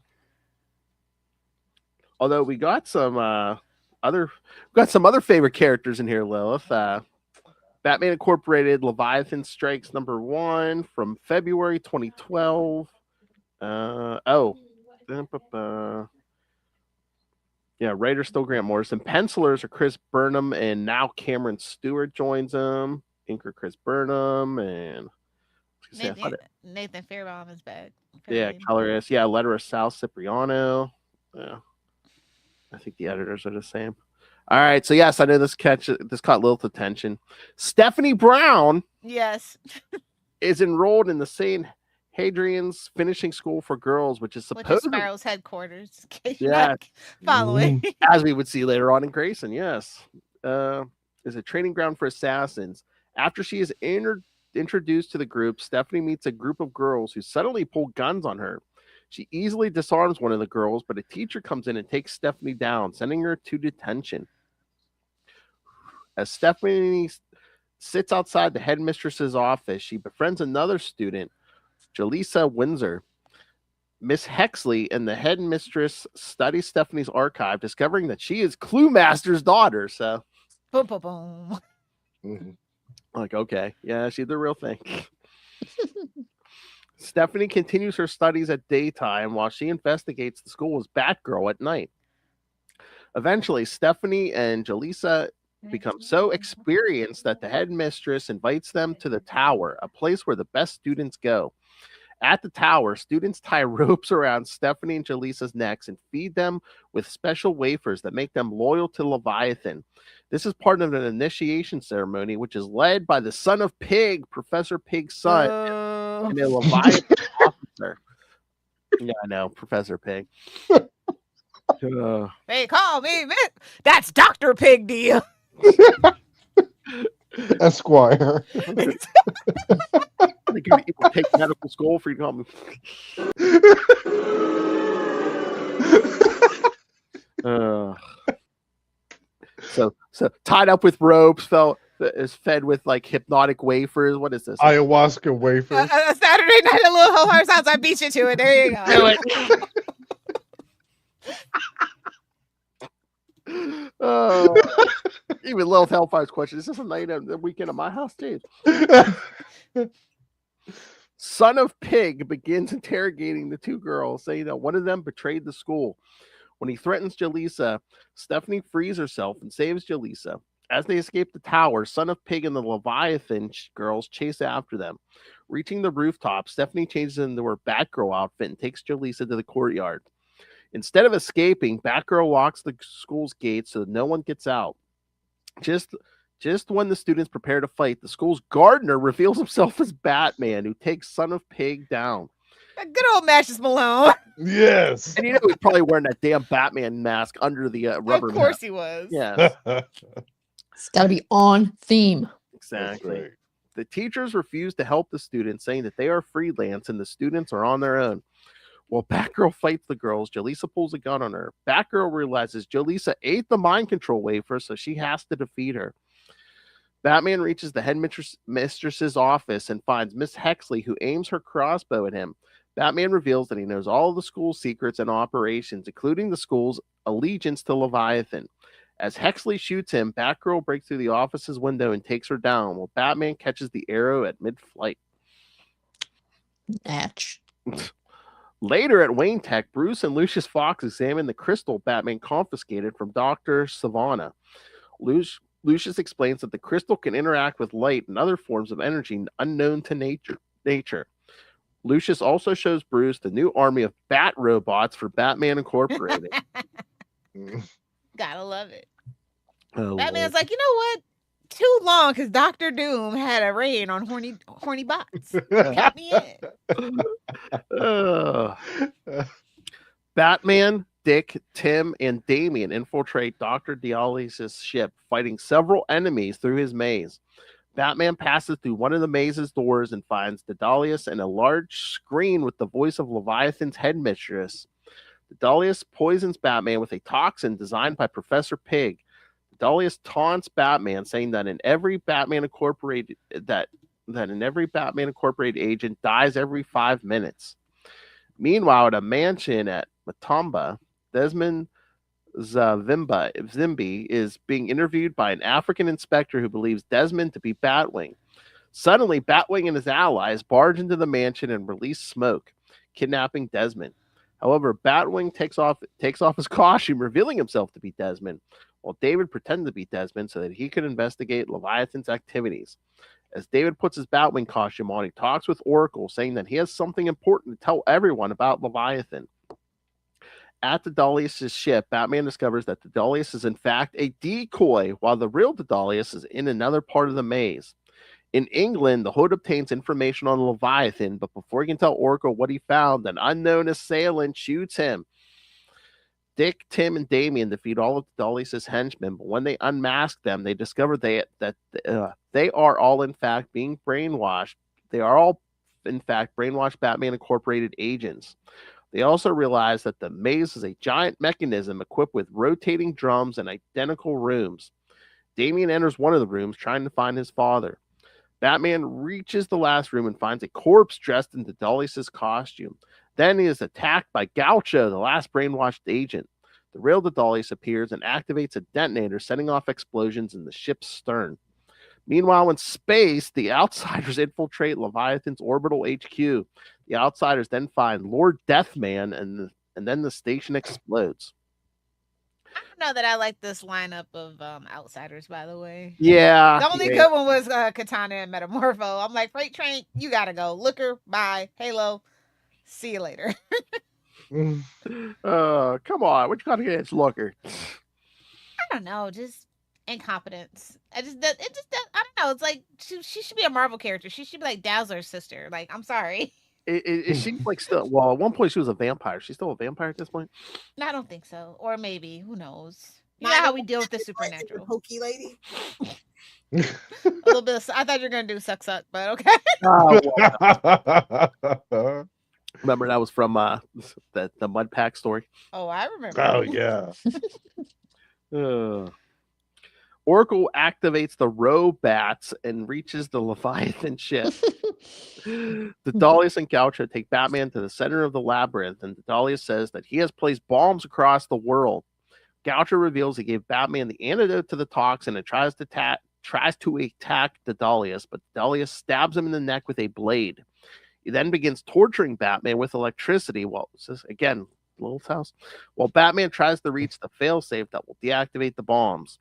Although we got some other favorite characters in here, Lilith. Batman Incorporated Leviathan Strikes #1 from February 2012. Writer still Grant Morrison. Pencilers are Chris Burnham, and now Cameron Stewart joins them. Inker Chris Burnham, and Nathan Fairbaum is back. Yeah, colorist. Yeah, letterist Sal Cipriano. Yeah, I think the editors are the same. All right, so yes, I know this caught Lilith's attention. Stephanie Brown, yes, is enrolled in the St. Hadrian's Finishing School for Girls, which is Spyral's headquarters. Yeah, following as we would see later on in Grayson. Yes, is a training ground for assassins. After she is introduced to the group, Stephanie meets a group of girls who suddenly pull guns on her. She easily disarms one of the girls, but a teacher comes in and takes Stephanie down, sending her to detention. As Stephanie sits outside the headmistress's office, she befriends another student, Jaleesa Windsor. Miss Hexley and the headmistress study Stephanie's archive, discovering that she is Cluemaster's daughter. So, Boom, boom, boom. Mhm. like, okay, yeah, she's the real thing. Stephanie continues her studies at daytime while she investigates the school as Batgirl at night. Eventually, Stephanie and Jaleesa become so experienced that the headmistress invites them to the tower, a place where the best students go. At the tower, students tie ropes around Stephanie and Jaleesa's necks and feed them with special wafers that make them loyal to Leviathan. This is part of an initiation ceremony, which is led by the son of Pig, Professor Pig's son, and a Leviathan officer. Yeah, I know, Professor Pig. They call me that's Dr. Pig deal. Esquire. They go to Pig Medical School for you to call me. So tied up with ropes, is fed with like hypnotic wafers. What is this? Ayahuasca wafers. Saturday night at Little Hellfire's house. I beat you to it. There you go. Do it. Even Lilith Hellfire's question. Is this a night of the weekend at my house, too? Son of Pig begins interrogating the two girls, saying that one of them betrayed the school. When he threatens Jaleesa, Stephanie frees herself and saves Jaleesa. As they escape the tower, Son of Pig and the Leviathan girls chase after them. Reaching the rooftop, Stephanie changes into her Batgirl outfit and takes Jaleesa to the courtyard. Instead of escaping, Batgirl locks the school's gates so that no one gets out. Just when the students prepare to fight, the school's gardener reveals himself as Batman, who takes Son of Pig down. Good old Matches Malone. Yes. And you know he's probably wearing that damn Batman mask under the rubber Of course mask. he was. Yeah, It's got to be on theme. exactly. Right. The teachers refuse to help the students, saying that they are freelance and the students are on their own. While Batgirl fights the girls, Jaleesa pulls a gun on her. Batgirl realizes Jaleesa ate the mind control wafer, so she has to defeat her. Batman reaches the headmistress's office and finds Miss Hexley, who aims her crossbow at him. Batman reveals that he knows all of the school's secrets and operations, including the school's allegiance to Leviathan. As Hexley shoots him, Batgirl breaks through the office's window and takes her down, while Batman catches the arrow at mid-flight. Natch. Later at Wayne Tech, Bruce and Lucius Fox examine the crystal Batman confiscated from Dr. Savannah. Lucius explains that the crystal can interact with light and other forms of energy unknown to nature. Lucius also shows Bruce the new army of bat robots for Batman Incorporated. Gotta love it. Oh, Batman's Lord. like, you know what? Too long because Dr. Doom had a reign on horny bots. Count me in. Batman, Dick, Tim, and Damian infiltrate Dr. Dialysis' ship, fighting several enemies through his maze. Batman passes through one of the maze's doors and finds Daedalus and a large screen with the voice of Leviathan's headmistress. Daedalus poisons Batman with a toxin designed by Professor Pig. Daedalus taunts Batman, saying that in every Batman Incorporated agent dies every 5 minutes. Meanwhile, at a mansion at Matamba, Desmond Zimby is being interviewed by an African inspector who believes Desmond to be Batwing. Suddenly, Batwing and his allies barge into the mansion and release smoke, kidnapping Desmond. However, Batwing takes off his costume, revealing himself to be Desmond, while David pretends to be Desmond so that he can investigate Leviathan's activities. As David puts his Batwing costume on, he talks with Oracle, saying that he has something important to tell everyone about Leviathan. At Daedalus' ship, Batman discovers that Daedalus is in fact a decoy, while the real Daedalus is in another part of the maze. In England, the Hood obtains information on Leviathan, but before he can tell Oracle what he found, an unknown assailant shoots him. Dick, Tim, and Damian defeat all of Daedalus' henchmen, but when they unmask them, they discover that they are all in fact being brainwashed. They are all in fact brainwashed Batman Incorporated agents. They also realize that the maze is a giant mechanism equipped with rotating drums and identical rooms. Damian enters one of the rooms trying to find his father. Batman reaches the last room and finds a corpse dressed in Dalius' costume. Then he is attacked by Gaucho, the last brainwashed agent. The real Dalius appears and activates a detonator, setting off explosions in the ship's stern. Meanwhile, in space, the Outsiders infiltrate Leviathan's orbital HQ. The Outsiders then find Lord Deathman, and then the station explodes. I don't know that I like this lineup of Outsiders, by the way. Yeah. The only good one was Katana and Metamorpho. I'm like, Freight Train, you gotta go. Looker, bye. Halo, see you later. Come on. What you got against Looker? I don't know, just incompetence. I don't know. It's like she should be a Marvel character. She should be like Dazzler's sister. Like, I'm sorry. Is she like still? Well, at one point she was a vampire. She's still a vampire at this point. No, I don't think so. Or maybe, who knows? You know how we deal with the supernatural. Pokey lady. A little bit. I thought you were gonna do suck, but okay. Remember that was from the Mud Pack story. Oh, I remember. Oh yeah. Oracle activates the Robats and reaches the Leviathan ship. The Dalius and Gaucho take Batman to the center of the labyrinth, and Dalius says that he has placed bombs across the world. Gaucho reveals he gave Batman the antidote to the toxin and tries to attack the Dalius, but Dalius stabs him in the neck with a blade. He then begins torturing Batman with electricity. Well, again, Lilith's house. While Batman tries to reach the failsafe that will deactivate the bombs.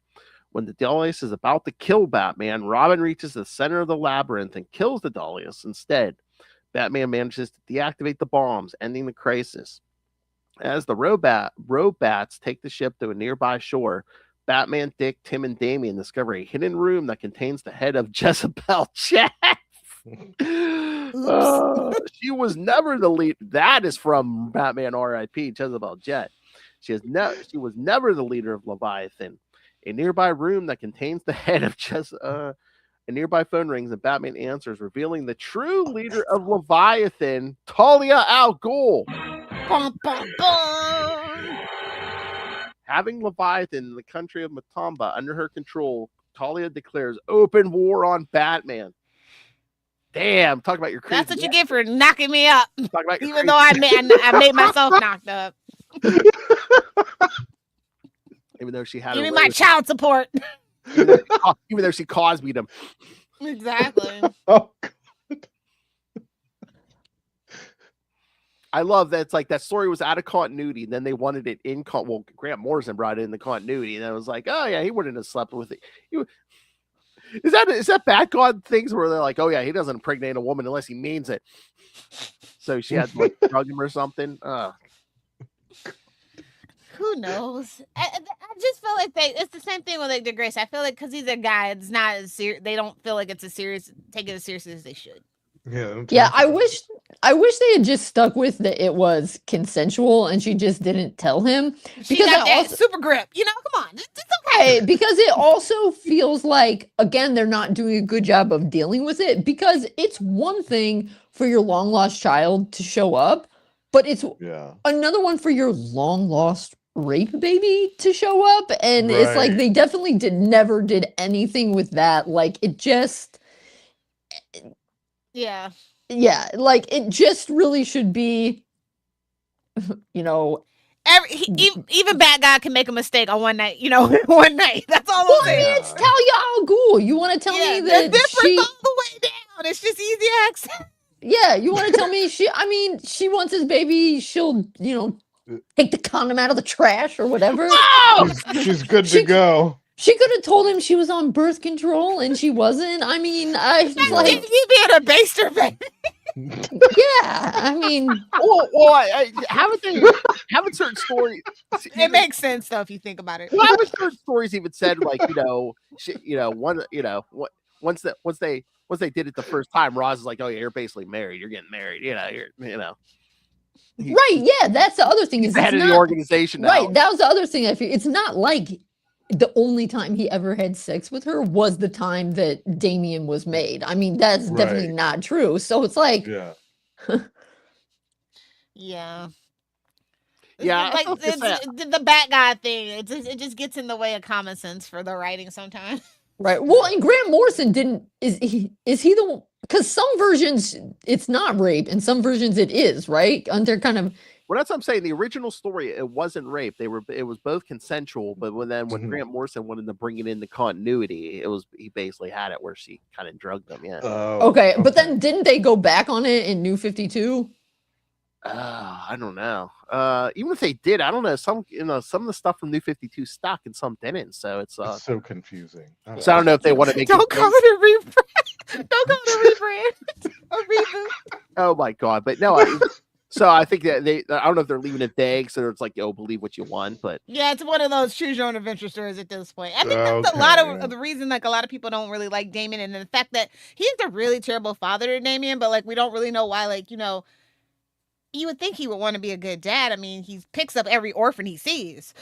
When the Dalius is about to kill Batman, Robin reaches the center of the labyrinth and kills the Dalius instead. Batman manages to deactivate the bombs, ending the crisis. As the Robats take the ship to a nearby shore, Batman, Dick, Tim, and Damian discover a hidden room that contains the head of Jezebel Jet. She was never the lead. That is from Batman R.I.P. Jezebel Jet. She was never the leader of Leviathan. A nearby room that contains the head of a nearby phone rings and Batman answers, revealing the true leader of Leviathan, Talia al Ghul. Bum, bum, bum. Having Leviathan in the country of Matamba under her control, Talia declares open war on Batman. Damn, talk about your crazy. That's what you get for knocking me up. Talk about even though I made myself knocked up. Even though she had give me my child support. Even though she caused me to. Exactly. Oh, God. I love that. It's like that story was out of continuity. And then they wanted it in. Well, Grant Morrison brought it in the continuity, and I was like, oh yeah, he wouldn't have slept with it. Is that Batgod things where they're like, oh yeah, he doesn't impregnate a woman unless he means it. So she had to like drug him or something. Who knows? I just feel like it's the same thing with like Dick Grayson. I feel like because he's a guy, it's not as serious. They don't feel like it's take it as seriously as they should. Yeah, I wish they had just stuck with that it was consensual and she just didn't tell him. She got that super grip, come on, it's okay. Because it also feels like, again, they're not doing a good job of dealing with it, because it's one thing for your long lost child to show up, but it's another one for your long lost rape baby to show up, and it's like they definitely never did anything with that. Like it just like it just really should be even bad guy can make a mistake on one night, one night. That's all I'm saying. I mean, it's Talia al Ghul. You want to tell me that she all the way down? It's just easy access. Yeah, you want to tell me she wants his baby, she'll take the condom out of the trash or whatever. She's good to go. She could have told him she was on birth control and she wasn't. I mean, you being a baster, baby. Yeah, I mean, haven't certain stories. It makes sense though if you think about it. Well, haven't certain stories even said like once they did it the first time, Roz is like, oh yeah, you're basically married. You're getting married. Right? Yeah, that's the other thing. Is the head of the organization now. Right, that was the other thing. I feel it's not like the only time he ever had sex with her was the time that Damian was made. I mean, that's definitely not true. So it's like, yeah. Like the bad guy thing. It just gets in the way of common sense for the writing sometimes. Right. Well, and Grant Morrison didn't. Is he the? Because some versions it's not rape, and some versions it is. Right. And they're kind of. Well, that's what I'm saying. The original story, it wasn't rape. It was both consensual. But when Grant Morrison wanted to bring it into continuity, he basically had it where she kind of drugged them. Yeah. Okay, but then didn't they go back on it in New 52? I don't know. Even if they did, I don't know. Some of the stuff from New 52 stuck and some didn't. So it's so confusing. So I don't know if they want to make. Don't call it a rebrand. Don't call it a rebrand. A reboot. Oh my god! But no. So I think that I don't know if they're leaving it vague, so it's like, believe what you want, but yeah, it's one of those choose your own adventure stories at this point. I think that's a lot of the reason, like, a lot of people don't really like Damien, and the fact that he's a really terrible father to Damien, but like we don't really know why. Like, you would think he would want to be a good dad. I mean, he picks up every orphan he sees.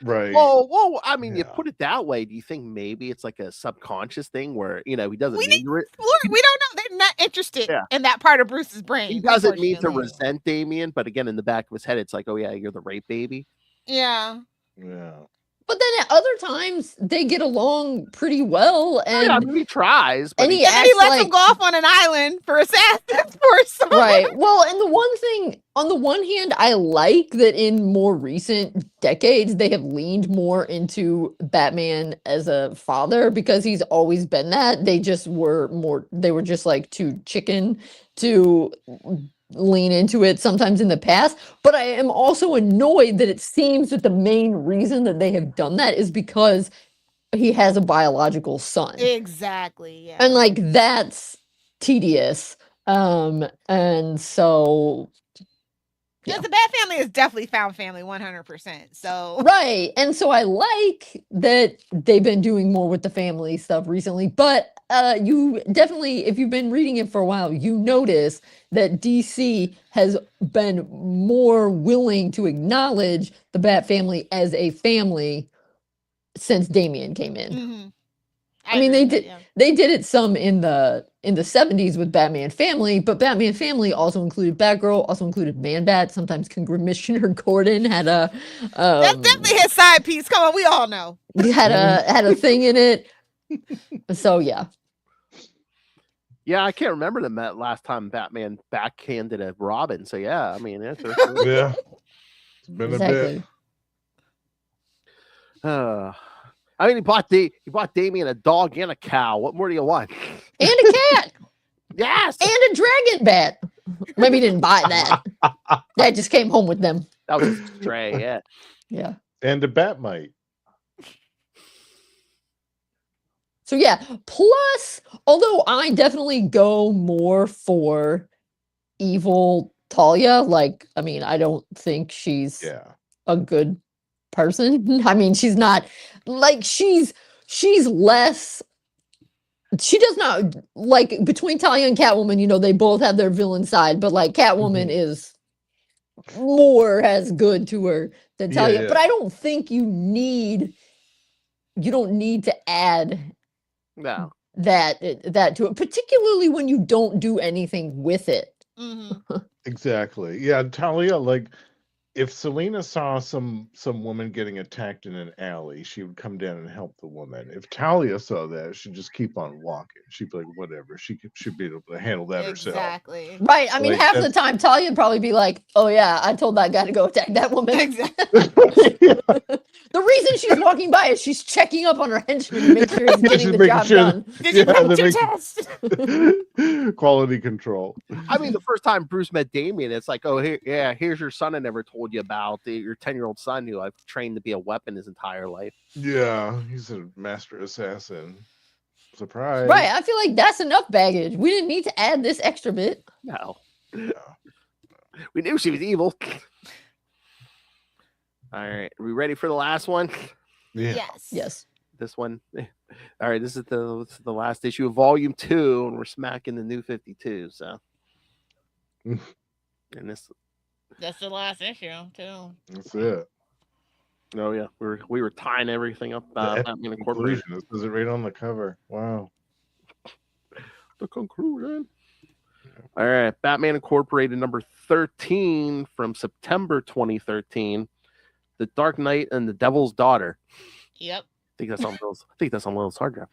Right. Well, I mean, you put it that way. Do you think maybe it's like a subconscious thing where, he doesn't mean to we don't know. They're not interested in that part of Bruce's brain. He doesn't mean to resent Damien, but again, in the back of his head, it's like, oh yeah, you're the rape baby. Yeah. Yeah. But then at other times they get along pretty well, and I mean, he tries, but and he lets him go off on an island for assassins for someone. Right. Well, and the one thing, on the one hand, I like that in more recent decades they have leaned more into Batman as a father, because he's always been that. They were just like too chicken to lean into it sometimes in the past. But I am also annoyed that it seems that the main reason that they have done that is because he has a biological son. Exactly. Yeah. And like that's tedious. And so because the Bat Family is definitely found family 100%. So right. And so I like that they've been doing more with the family stuff recently, but you definitely, if you've been reading it for a while, you notice that DC has been more willing to acknowledge the Bat Family as a family since Damien came in. Mm-hmm. I mean, they did it some in the 70s with Batman Family, but Batman Family also included Batgirl, also included Man-Bat. Sometimes Commissioner Gordon had a that's definitely his side piece. Come on, we all know. Had a thing in it. So yeah. Yeah, I can't remember the last time Batman backhanded a Robin. So yeah, I mean, it's yeah, it's been a bit. I mean, he bought Damien a dog and a cow. What more do you want? And a cat. Yes. And a dragon bat. Maybe he didn't buy that. That just came home with them. That was a stray, yeah. Yeah. And a Batmite. So yeah, plus, although I definitely go more for evil Talia, like, I mean, I don't think she's a good person. I mean, she's not, like, she's less, she does not, like, between Talia and Catwoman, they both have their villain side, but like Catwoman is has good to her than Talia. But I don't think you don't need to add that to it, particularly when you don't do anything with it. Mm-hmm. Exactly. Yeah, Talia, like, if Selena saw some woman getting attacked in an alley, she would come down and help the woman. If Talia saw that, she'd just keep on walking. She'd be like, whatever. She should be able to handle that herself. Exactly. Right. I mean, half the time, Talia would probably be like, oh, yeah, I told that guy to go attack that woman. Exactly. The reason she's walking by is she's checking up on her henchman to make sure he's getting the job done. Did you prove your test? Quality control. I mean, the first time Bruce met Damien, it's like, oh, here's your son I never told you about, your 10-year-old son who I've trained to be a weapon his entire life. Yeah, he's a master assassin. Surprise. Right, I feel like that's enough baggage. We didn't need to add this extra bit. No. We knew she was evil. All right, are we ready for the last one? Yeah. Yes. This one. All right, this is the last issue of Volume 2, and we're smacking the New 52. So, and that's the last issue too. That's it. Oh yeah, we were tying everything up. Batman Incorporated. This is it right on the cover. Wow. The conclusion. All right, Batman Incorporated number 13 from September 2013. The Dark Knight and the Devil's Daughter. Yep. think that's on Lilith's hard drive.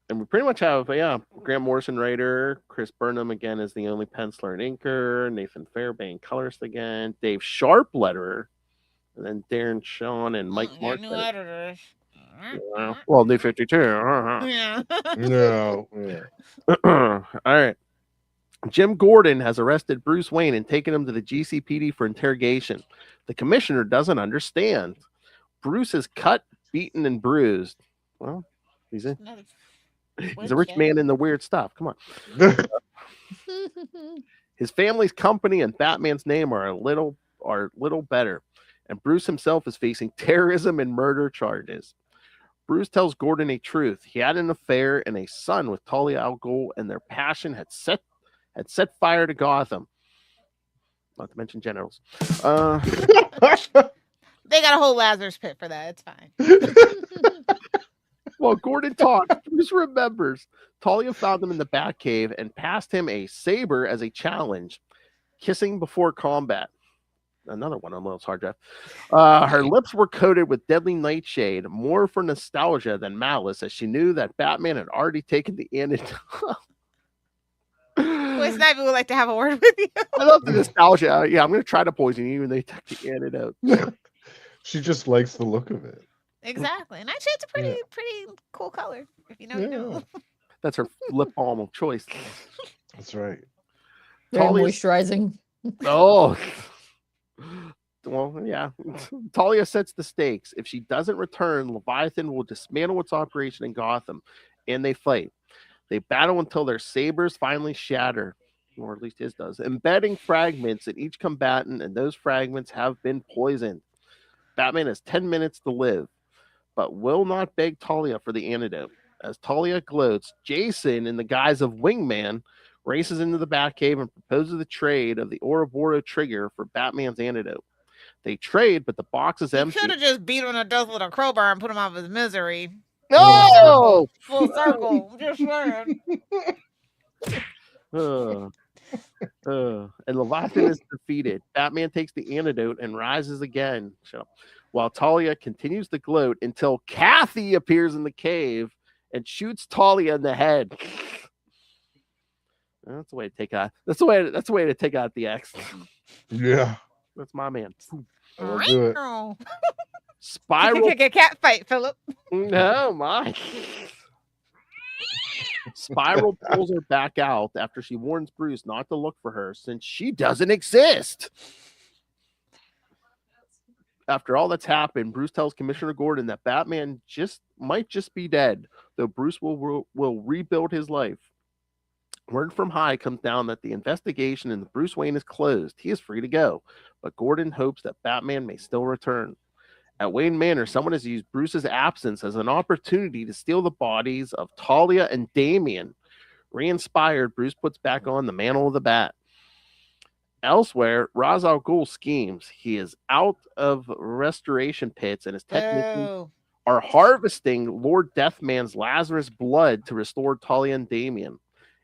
And we pretty much have, Grant Morrison writer, Chris Burnham again is the only penciler and inker, Nathan Fairbank colorist again, Dave Sharp letterer, and then Darren Shawn and Mike Mark. New editors. Well, New 52. Yeah. No. Yeah. All right. Jim Gordon has arrested Bruce Wayne and taken him to the GCPD for interrogation. The commissioner doesn't understand. Bruce is cut, beaten, and bruised. Well, he's a rich man into weird stuff. Come on. His family's company and Batman's name are little better, and Bruce himself is facing terrorism and murder charges. Bruce tells Gordon a truth. He had an affair and a son with Talia al Ghul, and their passion had set fire to Gotham. Not to mention generals. They got a whole Lazarus pit for that. It's fine. While Gordon talks, Bruce remembers Talia found him in the Batcave and passed him a saber as a challenge. Kissing before combat. Another one on Lilith's hard drive. Her lips were coated with deadly nightshade, more for nostalgia than malice, as she knew that Batman had already taken the antidote. Boy Snivy would like to have a word with you. I love the nostalgia. Yeah, I'm going to try to poison you, and they took the antidote. She just likes the look of it. Exactly. And actually, it's a pretty cool color. If you know, you know. That's her lip balm of choice. That's right. Very Talia's- moisturizing. Oh. Well, yeah. Talia sets the stakes. If she doesn't return, Leviathan will dismantle its operation in Gotham, and they fight. They battle until their sabers finally shatter, or at least his does, embedding fragments in each combatant, and those fragments have been poisoned. Batman has 10 minutes to live, but will not beg Talia for the antidote. As Talia gloats, Jason, in the guise of Wingman, races into the Batcave and proposes the trade of the Ouroboros trigger for Batman's antidote. They trade, but the box is empty. Should have just beat him to death with a crowbar and put him out of his misery. No! Full circle. I'm just saying. And Leviathan is defeated. Batman takes the antidote and rises again. While Talia continues to gloat until Kathy appears in the cave and shoots Talia in the head. That's the way to take out. That's the way to take out the X. Yeah. That's my man. I'll do it. Spyral. Pick a cat fight, Philip. No, my. Spyral pulls her back out after she warns Bruce not to look for her since she doesn't exist. After all that's happened, Bruce tells Commissioner Gordon that Batman might just be dead, though Bruce will rebuild his life. Word from High comes down that the investigation into Bruce Wayne is closed. He is free to go, but Gordon hopes that Batman may still return. At Wayne Manor, someone has used Bruce's absence as an opportunity to steal the bodies of Talia and Damian. Re-inspired, Bruce puts back on the mantle of the Bat. Elsewhere, Ra's al Ghul schemes. He is out of restoration pits, and his technicians are harvesting Lord Deathman's Lazarus blood to restore Talia and Damian.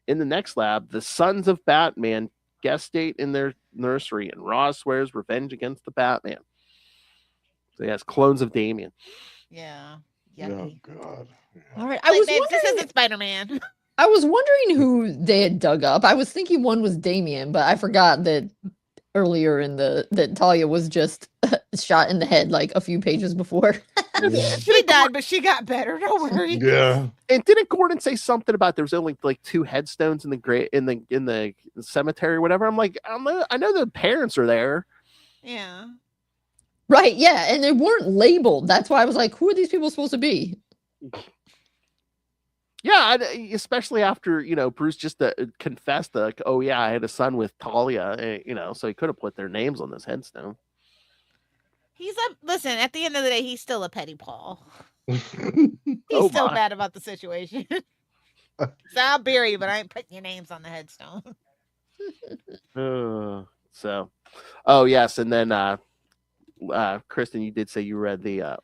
In the next lab, the sons of Batman gestate in their nursery, and Ra's swears revenge against the Batman. So he has clones of Damian. Yeah. Oh God. All right. This isn't Spider-Man. I was wondering who they had dug up. I was thinking one was Damian, but I forgot that earlier that Talia was just shot in the head like a few pages before. She died, but she got better. Don't worry. Yeah. And didn't Gordon say something about there was only like 2 headstones in the cemetery or whatever? I'm like, I know the parents are there. Yeah. Right, yeah, and they weren't labeled. That's why I was like, who are these people supposed to be? Yeah, especially after, Bruce just confessed like, oh yeah, I had a son with Talia, so he could have put their names on this headstone. Listen, at the end of the day, he's still a petty Paul. He's Oh, still my. mad about the situation. So I'll bury you, but I ain't putting your names on the headstone. Yes, and then Kristen, you did say you read the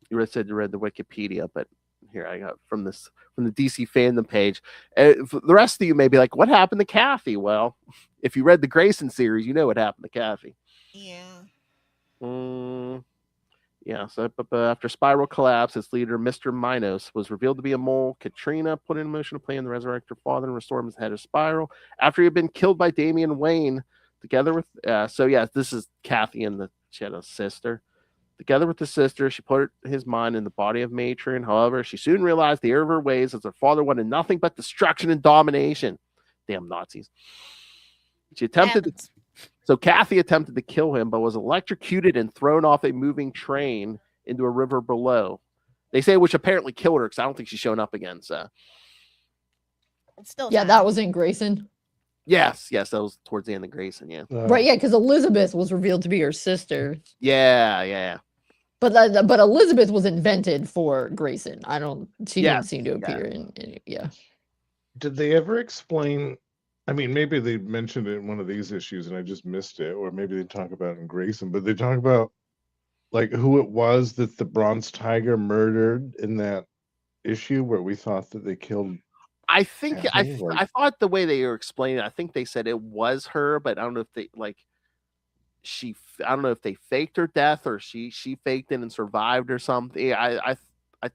you read the Wikipedia, but here I got from the DC fandom page. The rest of you may be like, what happened to Kathy? Well, if you read the Grayson series, you know what happened to Kathy. Yeah. Yeah, so but after Spyral collapsed, its leader, Mr. Minos, was revealed to be a mole. Katrina put in motion a plan to resurrect her father and restore him as head of Spyral after he had been killed by Damian Wayne. Together with, this is Kathy and the Shadow's sister. Together with the sister, she put his mind in the body of Matron. However, she soon realized the error of her ways, as her father wanted nothing but destruction and domination. Damn Nazis. So Kathy attempted to kill him, but was electrocuted and thrown off a moving train into a river below. They say which apparently killed her because I don't think she's shown up again. So It's still Yeah, time. that was in Grayson. yes, that was towards the end of Grayson. Yeah, Right, yeah, because Elizabeth was revealed to be her sister. yeah. But Elizabeth was invented for Grayson. She Yes, didn't seem to appear in yeah. Did they ever explain? I mean, maybe they mentioned it in one of these issues and I just missed it, or maybe they talk about it in Grayson, but they talk about like who it was that the Bronze Tiger murdered in that issue where we thought that they killed. I think Kathy, I thought the way they were explaining it, I think they said it was her, but I don't know if they I don't know if they faked her death or she faked it and survived or something. I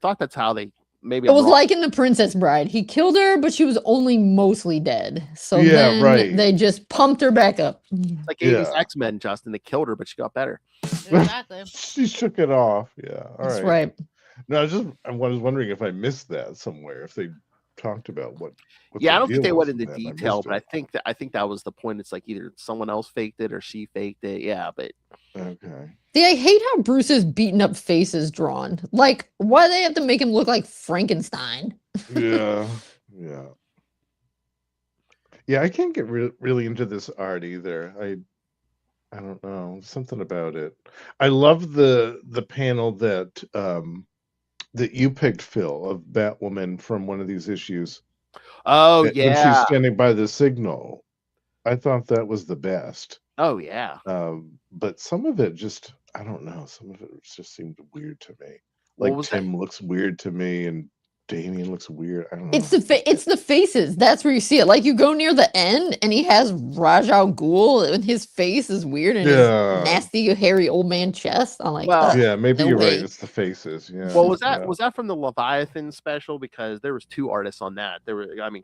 thought that's how they maybe It was like in The Princess Bride. He killed her, but she was only mostly dead. So Yeah, then right. they just pumped her back up. It's like 80s Yeah. X-Men, Justin. They killed her, but she got better. Exactly. She shook it off. Yeah. All That's right. right. No, I was wondering if I missed that somewhere, if they talked about what Yeah, the I don't think deal they was went in into that, and I detail, missed but it. I think that was the point. It's like either someone else faked it or she faked it. Yeah, but Okay. See, I hate how Bruce's beaten up face is drawn. Like, why do they have to make him look like Frankenstein? Yeah. Yeah. Yeah, I can't get really into this art either. I don't know, something about it. I love the panel that that you picked, Phil, of Batwoman from one of these issues. oh When she's yeah, standing by the signal. I thought that was the best. oh yeah. But some of it just, I don't know, some of it just seemed weird to me. What Like was that? Tim looks weird to me and Damien looks weird. I don't know. It's the faces. That's where you see it. Like you go near the end, and he has Raj Al Ghul, and his face is weird, and his Yeah. nasty, hairy old man chest. I'm like, Well, ugh, Yeah, maybe no you're way. right. It's the faces. Yeah. Well, was yeah. that from the Leviathan special? Because there was two artists on that.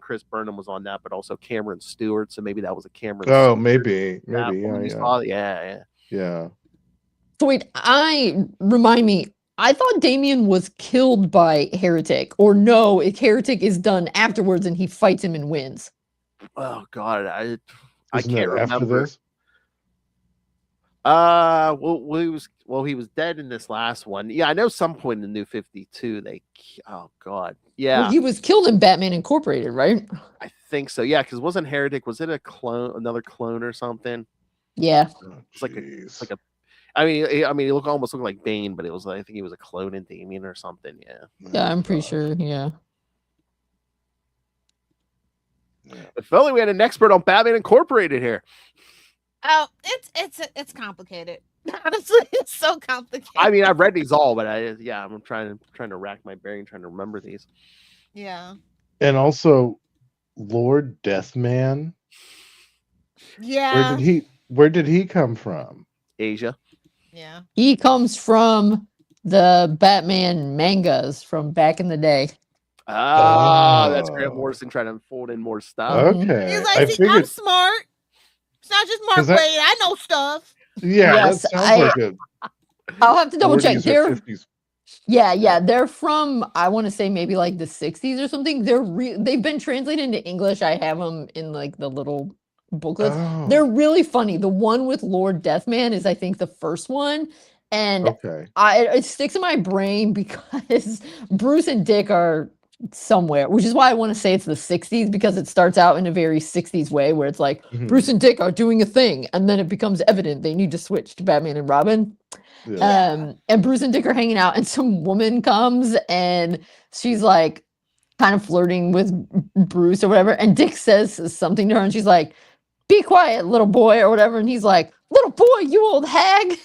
Chris Burnham was on that, but also Cameron Stewart. So maybe that was a Cameron. Oh, Stewart maybe. when you saw it. Yeah. Yeah. So wait, remind me. I thought Damien was killed by Heretic, or no, Heretic is done afterwards, and he fights him and wins. Oh God, I Isn't can't that after remember. this? He was dead in this last one. Yeah, I know some point in the New 52 oh God. Yeah. Well, he was killed in Batman Incorporated, right? I think so. Yeah, because wasn't Heretic, was it another clone or something? Yeah. Oh, It's like jeez. he almost looked like Bane, but I think he was a clone in Damien or something. Yeah. Yeah, I'm pretty God. sure. Yeah. Yeah. If only we had an expert on Batman Incorporated here. Oh, it's complicated. Honestly, it's so complicated. I mean, I've read these all, but I'm trying to rack my brain, trying to remember these. Yeah. And also, Lord Deathman. Yeah. Where did he come from? Asia. Yeah. He comes from the Batman mangas from back in the day. That's Grant Morrison trying to fold in more stuff. Okay. He's like, I see, figured, I'm smart. It's not just Mark 'Cause that- Wade. I know stuff. yeah, Yes, that sounds like a I'll have to double check. 40s or 50s. Yeah, they're from, I want to say maybe like the 60s or something. They've been translated into English. I have them in like the little booklets. Oh, They're really funny. The one with Lord Deathman is, I think, the first one, and okay. it sticks in my brain because Bruce and Dick are somewhere, which is why I want to say it's the 60s, because it starts out in a very 60s way where it's like Mhm. Bruce and Dick are doing a thing, and then it becomes evident they need to switch to Batman and Robin. Yeah. And Bruce and Dick are hanging out, and some woman comes and she's like kind of flirting with Bruce or whatever, and Dick says something to her, and she's like, "Be quiet, little boy," or whatever, and he's like, "Little boy, you old hag."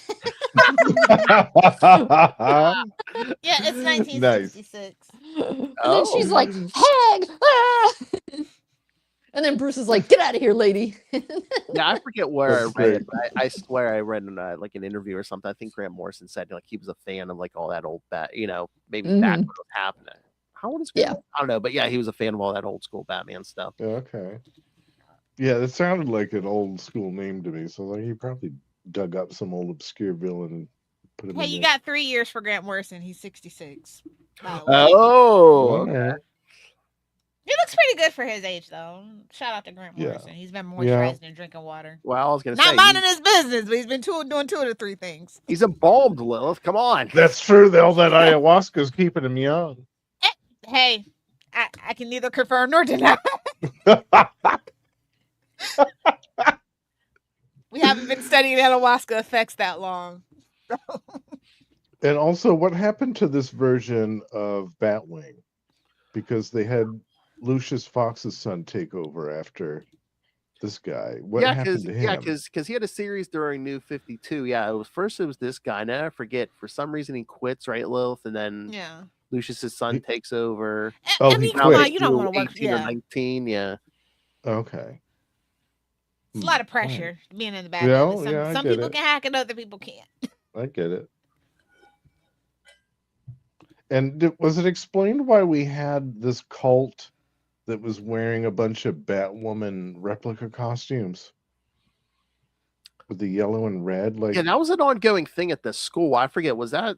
Yeah, it's 1966. And then she's like, "Hag!" ah!" And then Bruce is like, "Get out of here, lady." Yeah, I forget where I That's read it. great. But I swear I read in like an interview or something. I think Grant Morrison said like he was a fan of like all that old maybe back when Mhm. it was happening. How old is Grant? Yeah. Morrison? I don't know, but yeah, he was a fan of all that old school Batman stuff. Okay. Yeah, it sounded like an old school name to me. So like he probably dug up some old obscure villain and put him Hey, in you there. got 3 years for Grant Morrison. He's 66. By the way. Oh, All okay. right. He looks pretty good for his age, though. Shout out to Grant Yeah. Morrison. He's been Yeah. moisturizing and drinking water. Well, I was gonna Not say minding his business, but he's been doing 2 or 3 things. he's embalmed, Lilith. Come on. That's true. All that ayahuasca's keeping him young. Hey, I can neither confirm nor deny. We haven't been studying ayahuasca effects that long. And also, what happened to this version of Batwing? Because they had Lucius Fox's son take over after this guy. What happened to him? because he had a series during New 52. Yeah, it was this guy. Now I forget. For some reason, he quits, right, Lilith, and then Yeah. Lucius's son takes over. Oh, I mean, he come on, quit. you don't want to work. 18 or Yeah. 19. Yeah. Okay. It's a lot of pressure being in the back. Yeah, Some, yeah, I some get people it. can hack it, other people can't. I get it. And was it explained why we had this cult that was wearing a bunch of Batwoman replica costumes with the yellow and red? Like, Yeah, that was an ongoing thing at the school. I forget. Was that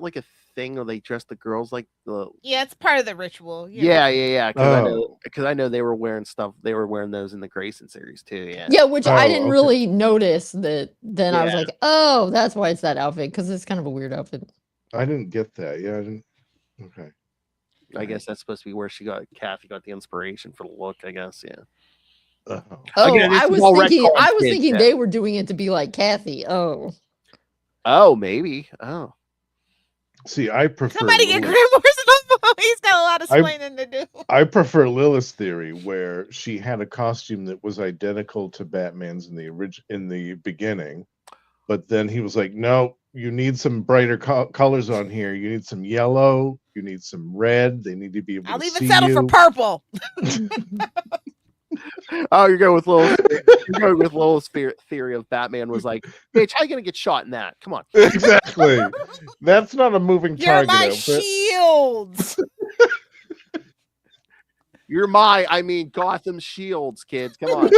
like a thing where they dressed the girls like the? Yeah, it's part of the ritual. Yeah. Oh. Because I know they were wearing stuff. They were wearing those in the Grayson series too. Yeah. Yeah, which I Oh, didn't okay. really notice that. Then I was Yeah. like, "Oh, that's why it's that outfit," because it's kind of a weird outfit. I didn't get that. Yeah, I didn't. Okay. I guess that's supposed to be where Kathy got the inspiration for the look. I guess. Yeah. Uh-huh. Oh, Again, this I is was all thinking, retcon I was kids, thinking yeah. they were doing it to be like Kathy. Oh, Oh, maybe. Oh. See, I prefer Somebody get Lilith. Grant Morrison on the phone. He's got a lot of I- explaining to do. I prefer Lilith's theory, where she had a costume that was identical to Batman's in the beginning, but then he was like, "No, you need some brighter colors on here. You need some yellow. You need some red. They need to be able I'll to even see settle for you." purple. Oh, you're going with Lilith's theory of Batman was like, bitch, how you gonna get shot in that? Come on. Exactly. That's not a moving You're target my outfit. shields. I mean Gotham Shields, kids. Come on.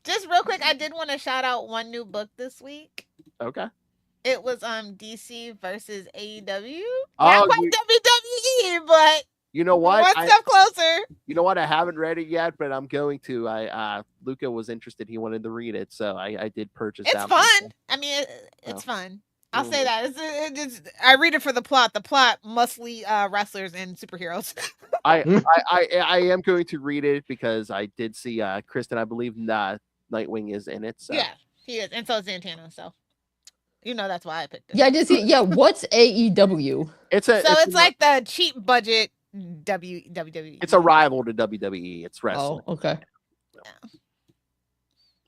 Just real quick, I did want to shout out one new book this week. Okay. It was DC versus AEW. Oh, Not quite WWE, but you know what? one step closer. You know what? I haven't read it yet, but I'm going to. Luca was interested. He wanted to read it, so I did purchase It's that. fun. I mean, it's fun. I'll say that. I read it for the plot. The plot mostly wrestlers and superheroes. I am going to read it because I did see Kristen. I believe Nightwing is in it. So. Yeah, he is, and so is Santana. So, that's why I picked it. yeah, I did see. Yeah, what's AEW? It's like the cheap budget WWE. It's a rival to WWE. It's wrestling. Oh, okay. Yeah.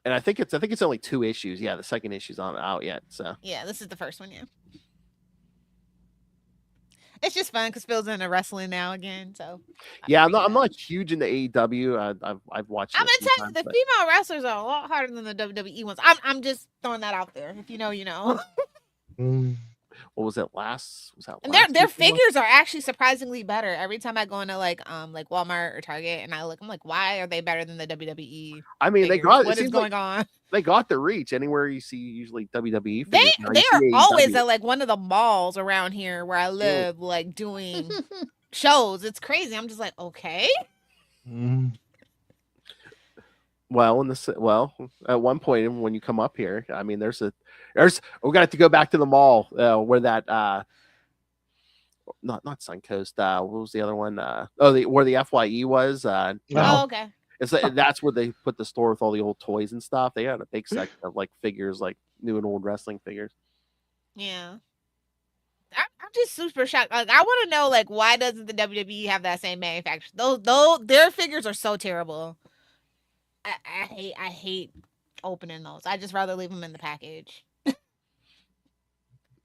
And I think it's only 2 issues. Yeah, the second issue's not out yet. So yeah, this is the first one. Yeah, it's just fun because Phil's into wrestling now again. So yeah, I'm not huge into AEW. I've watched. I'm gonna tell you, the female wrestlers are a lot harder than the WWE ones. I'm just throwing that out there. If you know, you know. What was it last? And their figures are actually surprisingly better. Every time I go into like Walmart or Target and I look, I'm like, why are they better than the WWE? I mean, figures? What is going on? They got the reach. Anywhere you see usually WWE They figures, are always at like one of the malls around here where I live, like doing shows. It's crazy. I'm just like, okay. Well, at one point when you come up here, I mean, we're gonna have to go back to the mall where that not Suncoast. What was the other one? Where the FYE was. Okay. It's that's where they put the store with all the old toys and stuff. They had a big section of like figures, like new and old wrestling figures. Yeah. I'm just super shocked. Like, I want to know, like, why doesn't the WWE have that same manufacturer? Those their figures are so terrible. I hate opening those. I just rather leave them in the package.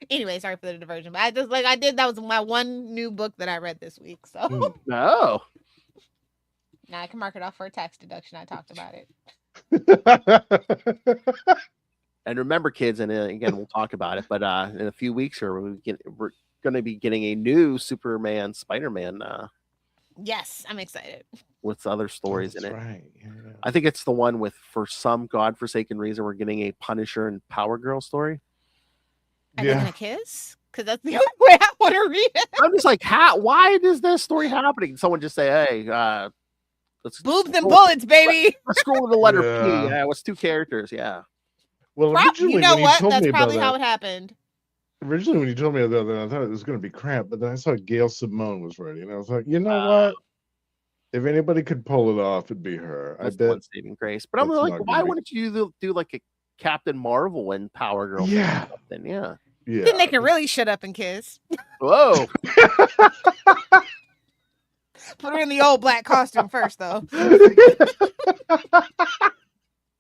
Anyway, sorry for the diversion, but that was my one new book that I read this week. So No. Now I can mark it off for a tax deduction. I talked about it. And remember, kids, and again, we'll talk about it, but in a few weeks here, we're going to be getting a new Superman, Spider-Man Yes, I'm excited. with other stories in it. Right. Yeah. I think it's the one with, for some godforsaken reason, we're getting a Punisher and Power Girl story. Are they gonna kiss? Because that's the only way I want to read it. I'm just like, why is this story happening? Someone just say, hey, let's boobs and bullets, baby. Let's scroll to the letter P. Yeah. Yeah, what's 2 characters? Yeah. Well, originally, You know when what? you told That's me probably about how that, it happened. originally when you told me about that, I thought it was going to be Cramp, but then I saw Gail Simone was ready, and I was like, you know what? If anybody could pull it off, it'd be her. That's I the bet. one saving grace. But I'm that's like, not why gonna be- wouldn't you do like a Captain Marvel and Power Girl? Yeah. Then yeah. Yeah. Then they can really shut up and kiss. Whoa. Put her in the old black costume first, though.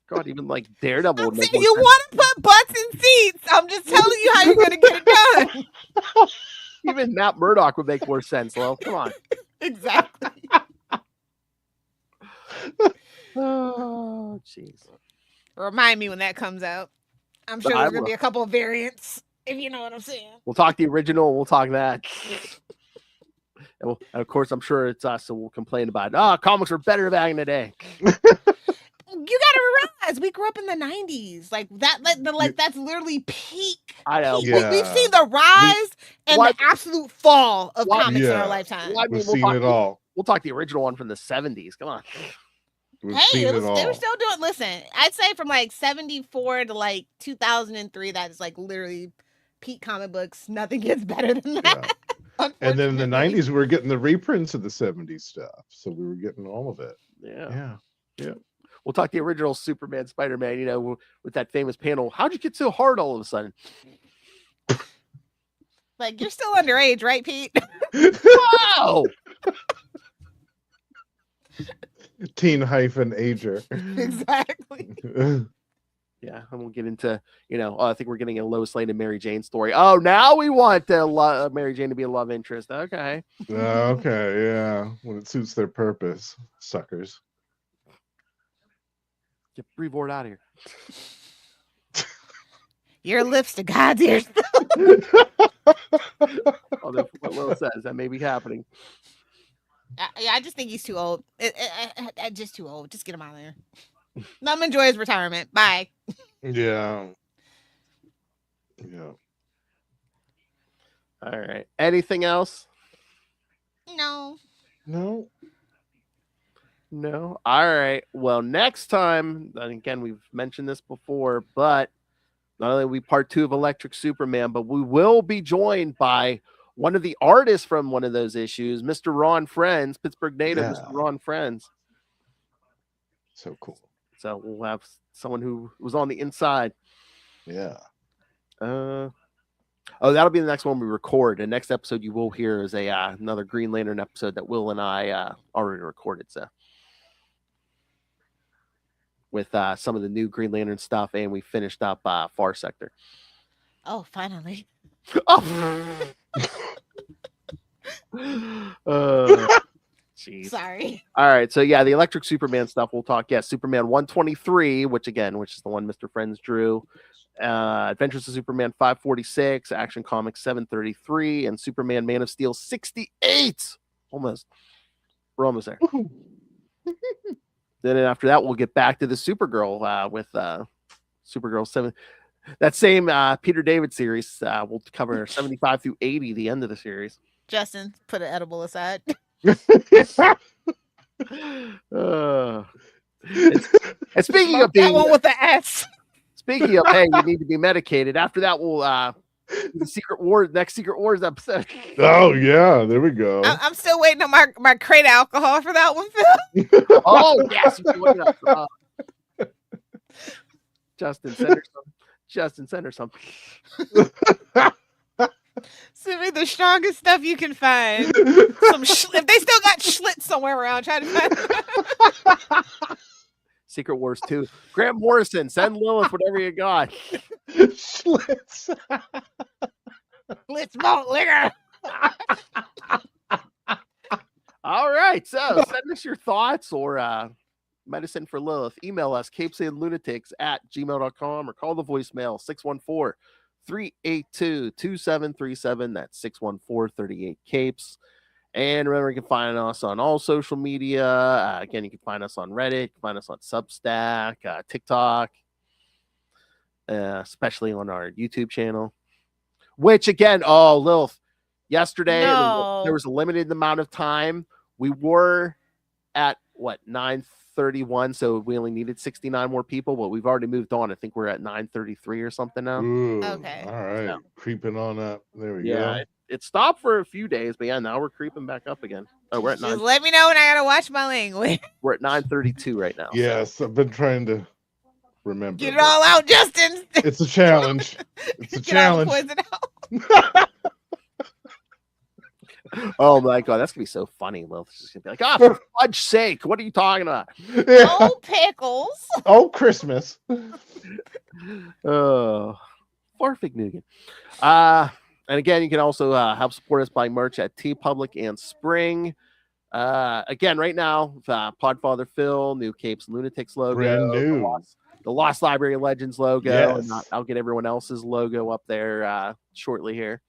God, even like Daredevil. I'm would make saying more you sense. want to put butts in seats. I'm just telling you how you're going to get it done. Even Matt Murdock would make more sense, Lo. Come on. Exactly. Oh, jeez. Remind me when that comes out. I'm sure I there's going to will. be a couple of variants, if you know what I'm saying. We'll talk the original. We'll talk that. And of course, I'm sure it's us, so we'll complain about it. Oh, comics were better back in the day. You gotta realize we grew up in the 90s. Like that's literally peak. I know. Peak. We've Yeah. seen the rise and What? the absolute fall of What? comics in Yeah. our lifetime. Well, I mean, We've we'll seen talk it all. We'll talk the original one from the 70s. Come on. We've Hey, seen it they all. were still doing. Listen, I'd say from like 74 to like 2003, that is like literally peak comic books. Nothing gets better than that. And then in the unfortunately. 90s, we were getting the reprints of the 70s stuff. So we were getting all of it. Yeah. Yeah. We'll talk the original Superman, Spider-Man, you know, with that famous panel. How'd you get so hard all of a sudden? Like, you're still underage, right, Pete? Wow. Teen-ager. Exactly. Yeah, and we'll get into, you know, I think we're getting a Lois Lane and Mary Jane story. Oh, now we want Mary Jane to be a love interest. Okay. Okay, yeah. When it suits their purpose, suckers. Get Freeboard out of here. Your lips to God's ears. Although what Lois says, that may be happening. I just think he's too old. Just too old. Just get him out of there. Let him enjoy his retirement. Bye. Yeah. Yeah. All right. Anything else? No. No. No. All right. Well, next time, and again, we've mentioned this before, but not only are we part 2 of Electric Superman, but we will be joined by one of the artists from one of those issues, Mr. Ron Friends, Pittsburgh native, Yeah. Mr. Ron Friends. So cool. So we'll have someone who was on the inside. Yeah. Oh, that'll be the next one we record. The next episode you will hear is another Green Lantern episode that Will and I already recorded. So with some of the new Green Lantern stuff, and we finished up Far Sector. Oh, finally. Jeez. Sorry. All right, so yeah, the Electric Superman stuff we'll talk. Yeah, Superman 123, which is the one Mr. Friends drew. Adventures of Superman 546, Action Comics 733, and Superman Man of Steel 68. Almost. We're almost there. Then after that, we'll get back to the Supergirl with Supergirl 7. That same Peter David series. We'll cover 75 through 80, the end of the series. Justin, put an edible aside. And speaking of That being, one with the S. speaking of, hey, you need to be medicated. After that, we'll the Secret Wars, next Secret Wars episode. Oh, yeah. There we go. I'm still waiting on my crate of alcohol for that one, Phil. Oh yes, you can look it up. Justin, send her some. Justin, send her some. Send me the strongest stuff you can find. If they still got Schlitz somewhere around, try to find it. Secret Wars 2. Grant Morrison, send Lilith whatever you got. Schlitz. Schlitz malt liquor. All right. right, so send us your thoughts or medicine for Lilith. Email us CapesandLunatics@gmail.com or call the voicemail 614-382-2737. That's 614-38-CAPES. And remember, you can find us on all social media. Again, you can find us on Reddit, you can find us on Substack, TikTok, especially on our YouTube channel. Which, again, Lilith, yesterday there was a limited amount of time. We were at, 9:31, so we only needed 69 more people, but we've already moved on. I think we're at 9:33 or something now. Ooh, Okay. All right. So, creeping on up. There we yeah, go. it stopped for a few days, but yeah, now we're creeping back up again. Oh, we're at Just let me know when I gotta watch my language. We're at 9:32 right now. Yes, I've been trying to remember. Get it all out, Justin. It's a challenge. It's a Get all the challenge. poison out. Oh my god, that's gonna be so funny. Lilith's just gonna be like, for fudge's sake, what are you talking about? Oh, pickles. Oh, Christmas. Oh, Farfig Nugan. And again, you can also help support us buying merch at TeePublic and Spring. Again, right now, Podfather Phil, new Capes and Lunatics logo, Brand new. the Lost Library of Legends logo. Yes. And I'll get everyone else's logo up there shortly here.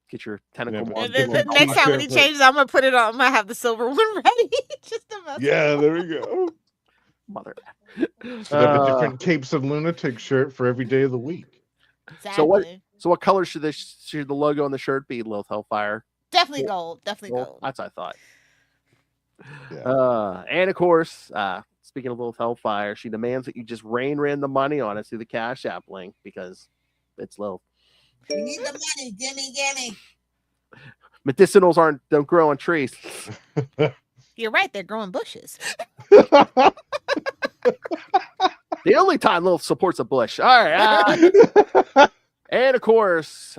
Get your tentacle. The next time when he changes, I'm gonna put it on. I'm gonna have the silver one ready. Just to mess there we go. Mother. Should have a different Capes and Lunatics shirt for every day of the week. Exactly. So what color should the logo on the shirt be, Lilith Hellfire? Definitely gold. Definitely gold. That's what I thought. Yeah. And of course, speaking of Lilith Hellfire, she demands that you just rain the money on us through the Cash App link because it's Lilith. We need the money, gimme. Medicinals don't grow on trees. You're right. They're growing bushes. The only time Lilith supports a bush. All right. And of course,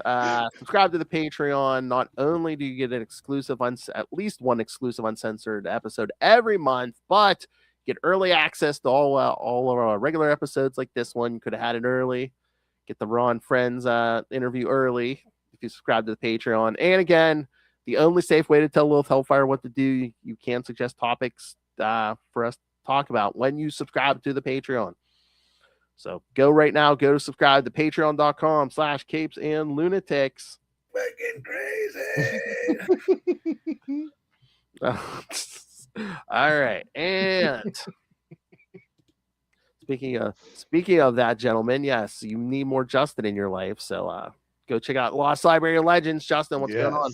subscribe to the Patreon. Not only do you get an exclusive, at least one exclusive uncensored episode every month, but get early access to all of our regular episodes like this one. You could have had it early. Get the Ron Friends interview early if you subscribe to the Patreon. And again, the only safe way to tell Lilith Hellfire what to do, you can suggest topics for us to talk about when you subscribe to the Patreon. So go right now, go to subscribe to patreon.com/CapesandLunatics. Fucking crazy. All right. And speaking of that, gentlemen, yes, you need more Justin in your life. So go check out Lost Library of Legends. Justin, what's going on?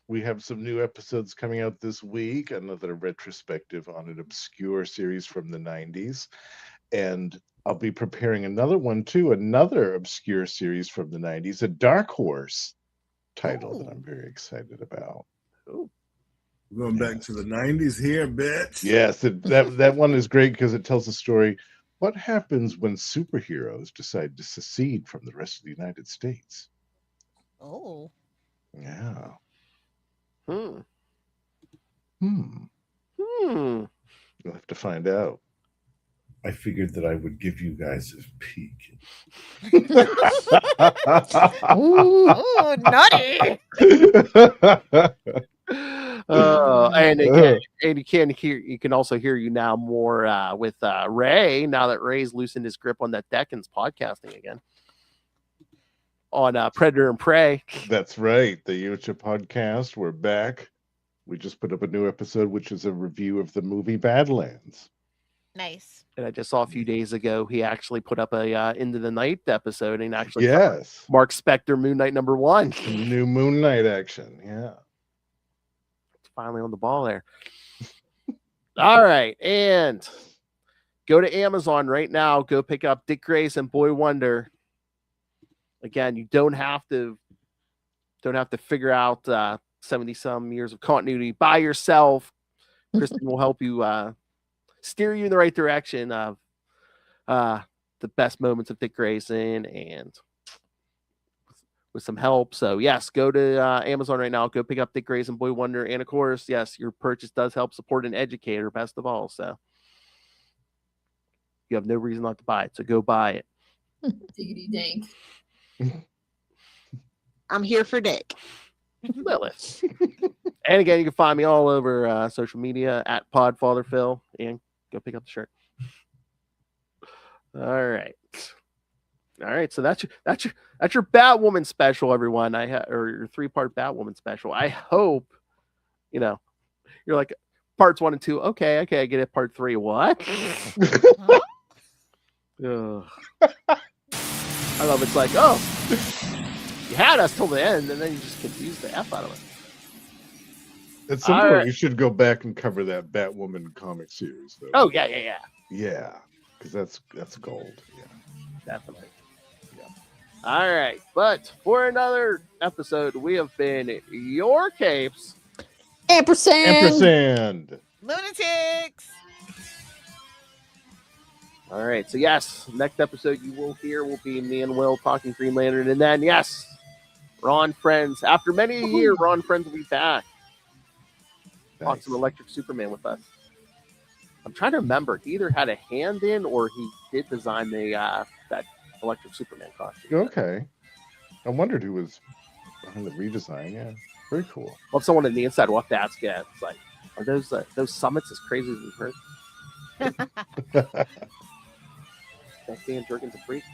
We have some new episodes coming out this week, another retrospective on an obscure series from the 90s. And I'll be preparing another one too, another obscure series from the 90s, a Dark Horse title that I'm very excited about. Ooh. We're going back to the 90s here, bitch. Yes, that one is great because it tells the story. What happens when superheroes decide to secede from the rest of the United States? Oh. Yeah. Hmm. You'll have to find out. I figured that I would give you guys a peek. Ooh, naughty. And again, and you can also hear you now more with Ray now that Ray's loosened his grip on that deck and's podcasting again on Predator and Prey. That's right, the Yocha podcast. We're back. We just put up a new episode, which is a review of the movie Badlands. Nice. And I just saw a few days ago he actually put up a Into the Night episode and actually Mark Spector Moon Knight #1. New Moon Knight action. Yeah. Finally on the ball there. All right, and go to Amazon right now. Go pick up Dick Grayson Boy Wonder. Again, you don't have to figure out 70 some years of continuity by yourself. Kristen will help you steer you in the right direction of the best moments of Dick Grayson and with some help. So yes, go to Amazon right now. Go pick up Dick Grayson Boy Wonder. And of course, yes, your purchase does help support an educator, best of all. So you have no reason not to buy it. So go buy it. Diggity dank. I'm here for Dick. Lilith. And again, you can find me all over social media at PodFatherPhil, and go pick up the shirt. All right. So that's your Batwoman special, everyone. Or your 3-part Batwoman special. I hope you're like parts 1 and 2. Okay, I get it. Part 3, what? Ugh. I love it's like, oh, you had us till the end, and then you just confused the F out of it. At some point, you should go back and cover that Batwoman comic series, though. Oh yeah. Yeah, because that's gold. Yeah, Definitely. Yeah. All right, but for another episode, we have been your Capes. Ampersand. Lunatics. All right, so yes, next episode you will hear will be me and Will talking Green Lantern, and then yes, Ron Friends. After many a year, Ron Friends will be back. Talk some Electric Superman with us. I'm trying to remember. He either had a hand in or he did design the that Electric Superman costume. Okay. I wondered who was behind the redesign. Yeah, very cool. Love someone in the inside. We'll have to ask it. It's like, are those summits as crazy as we've heard? That Dan Jurgens a freak?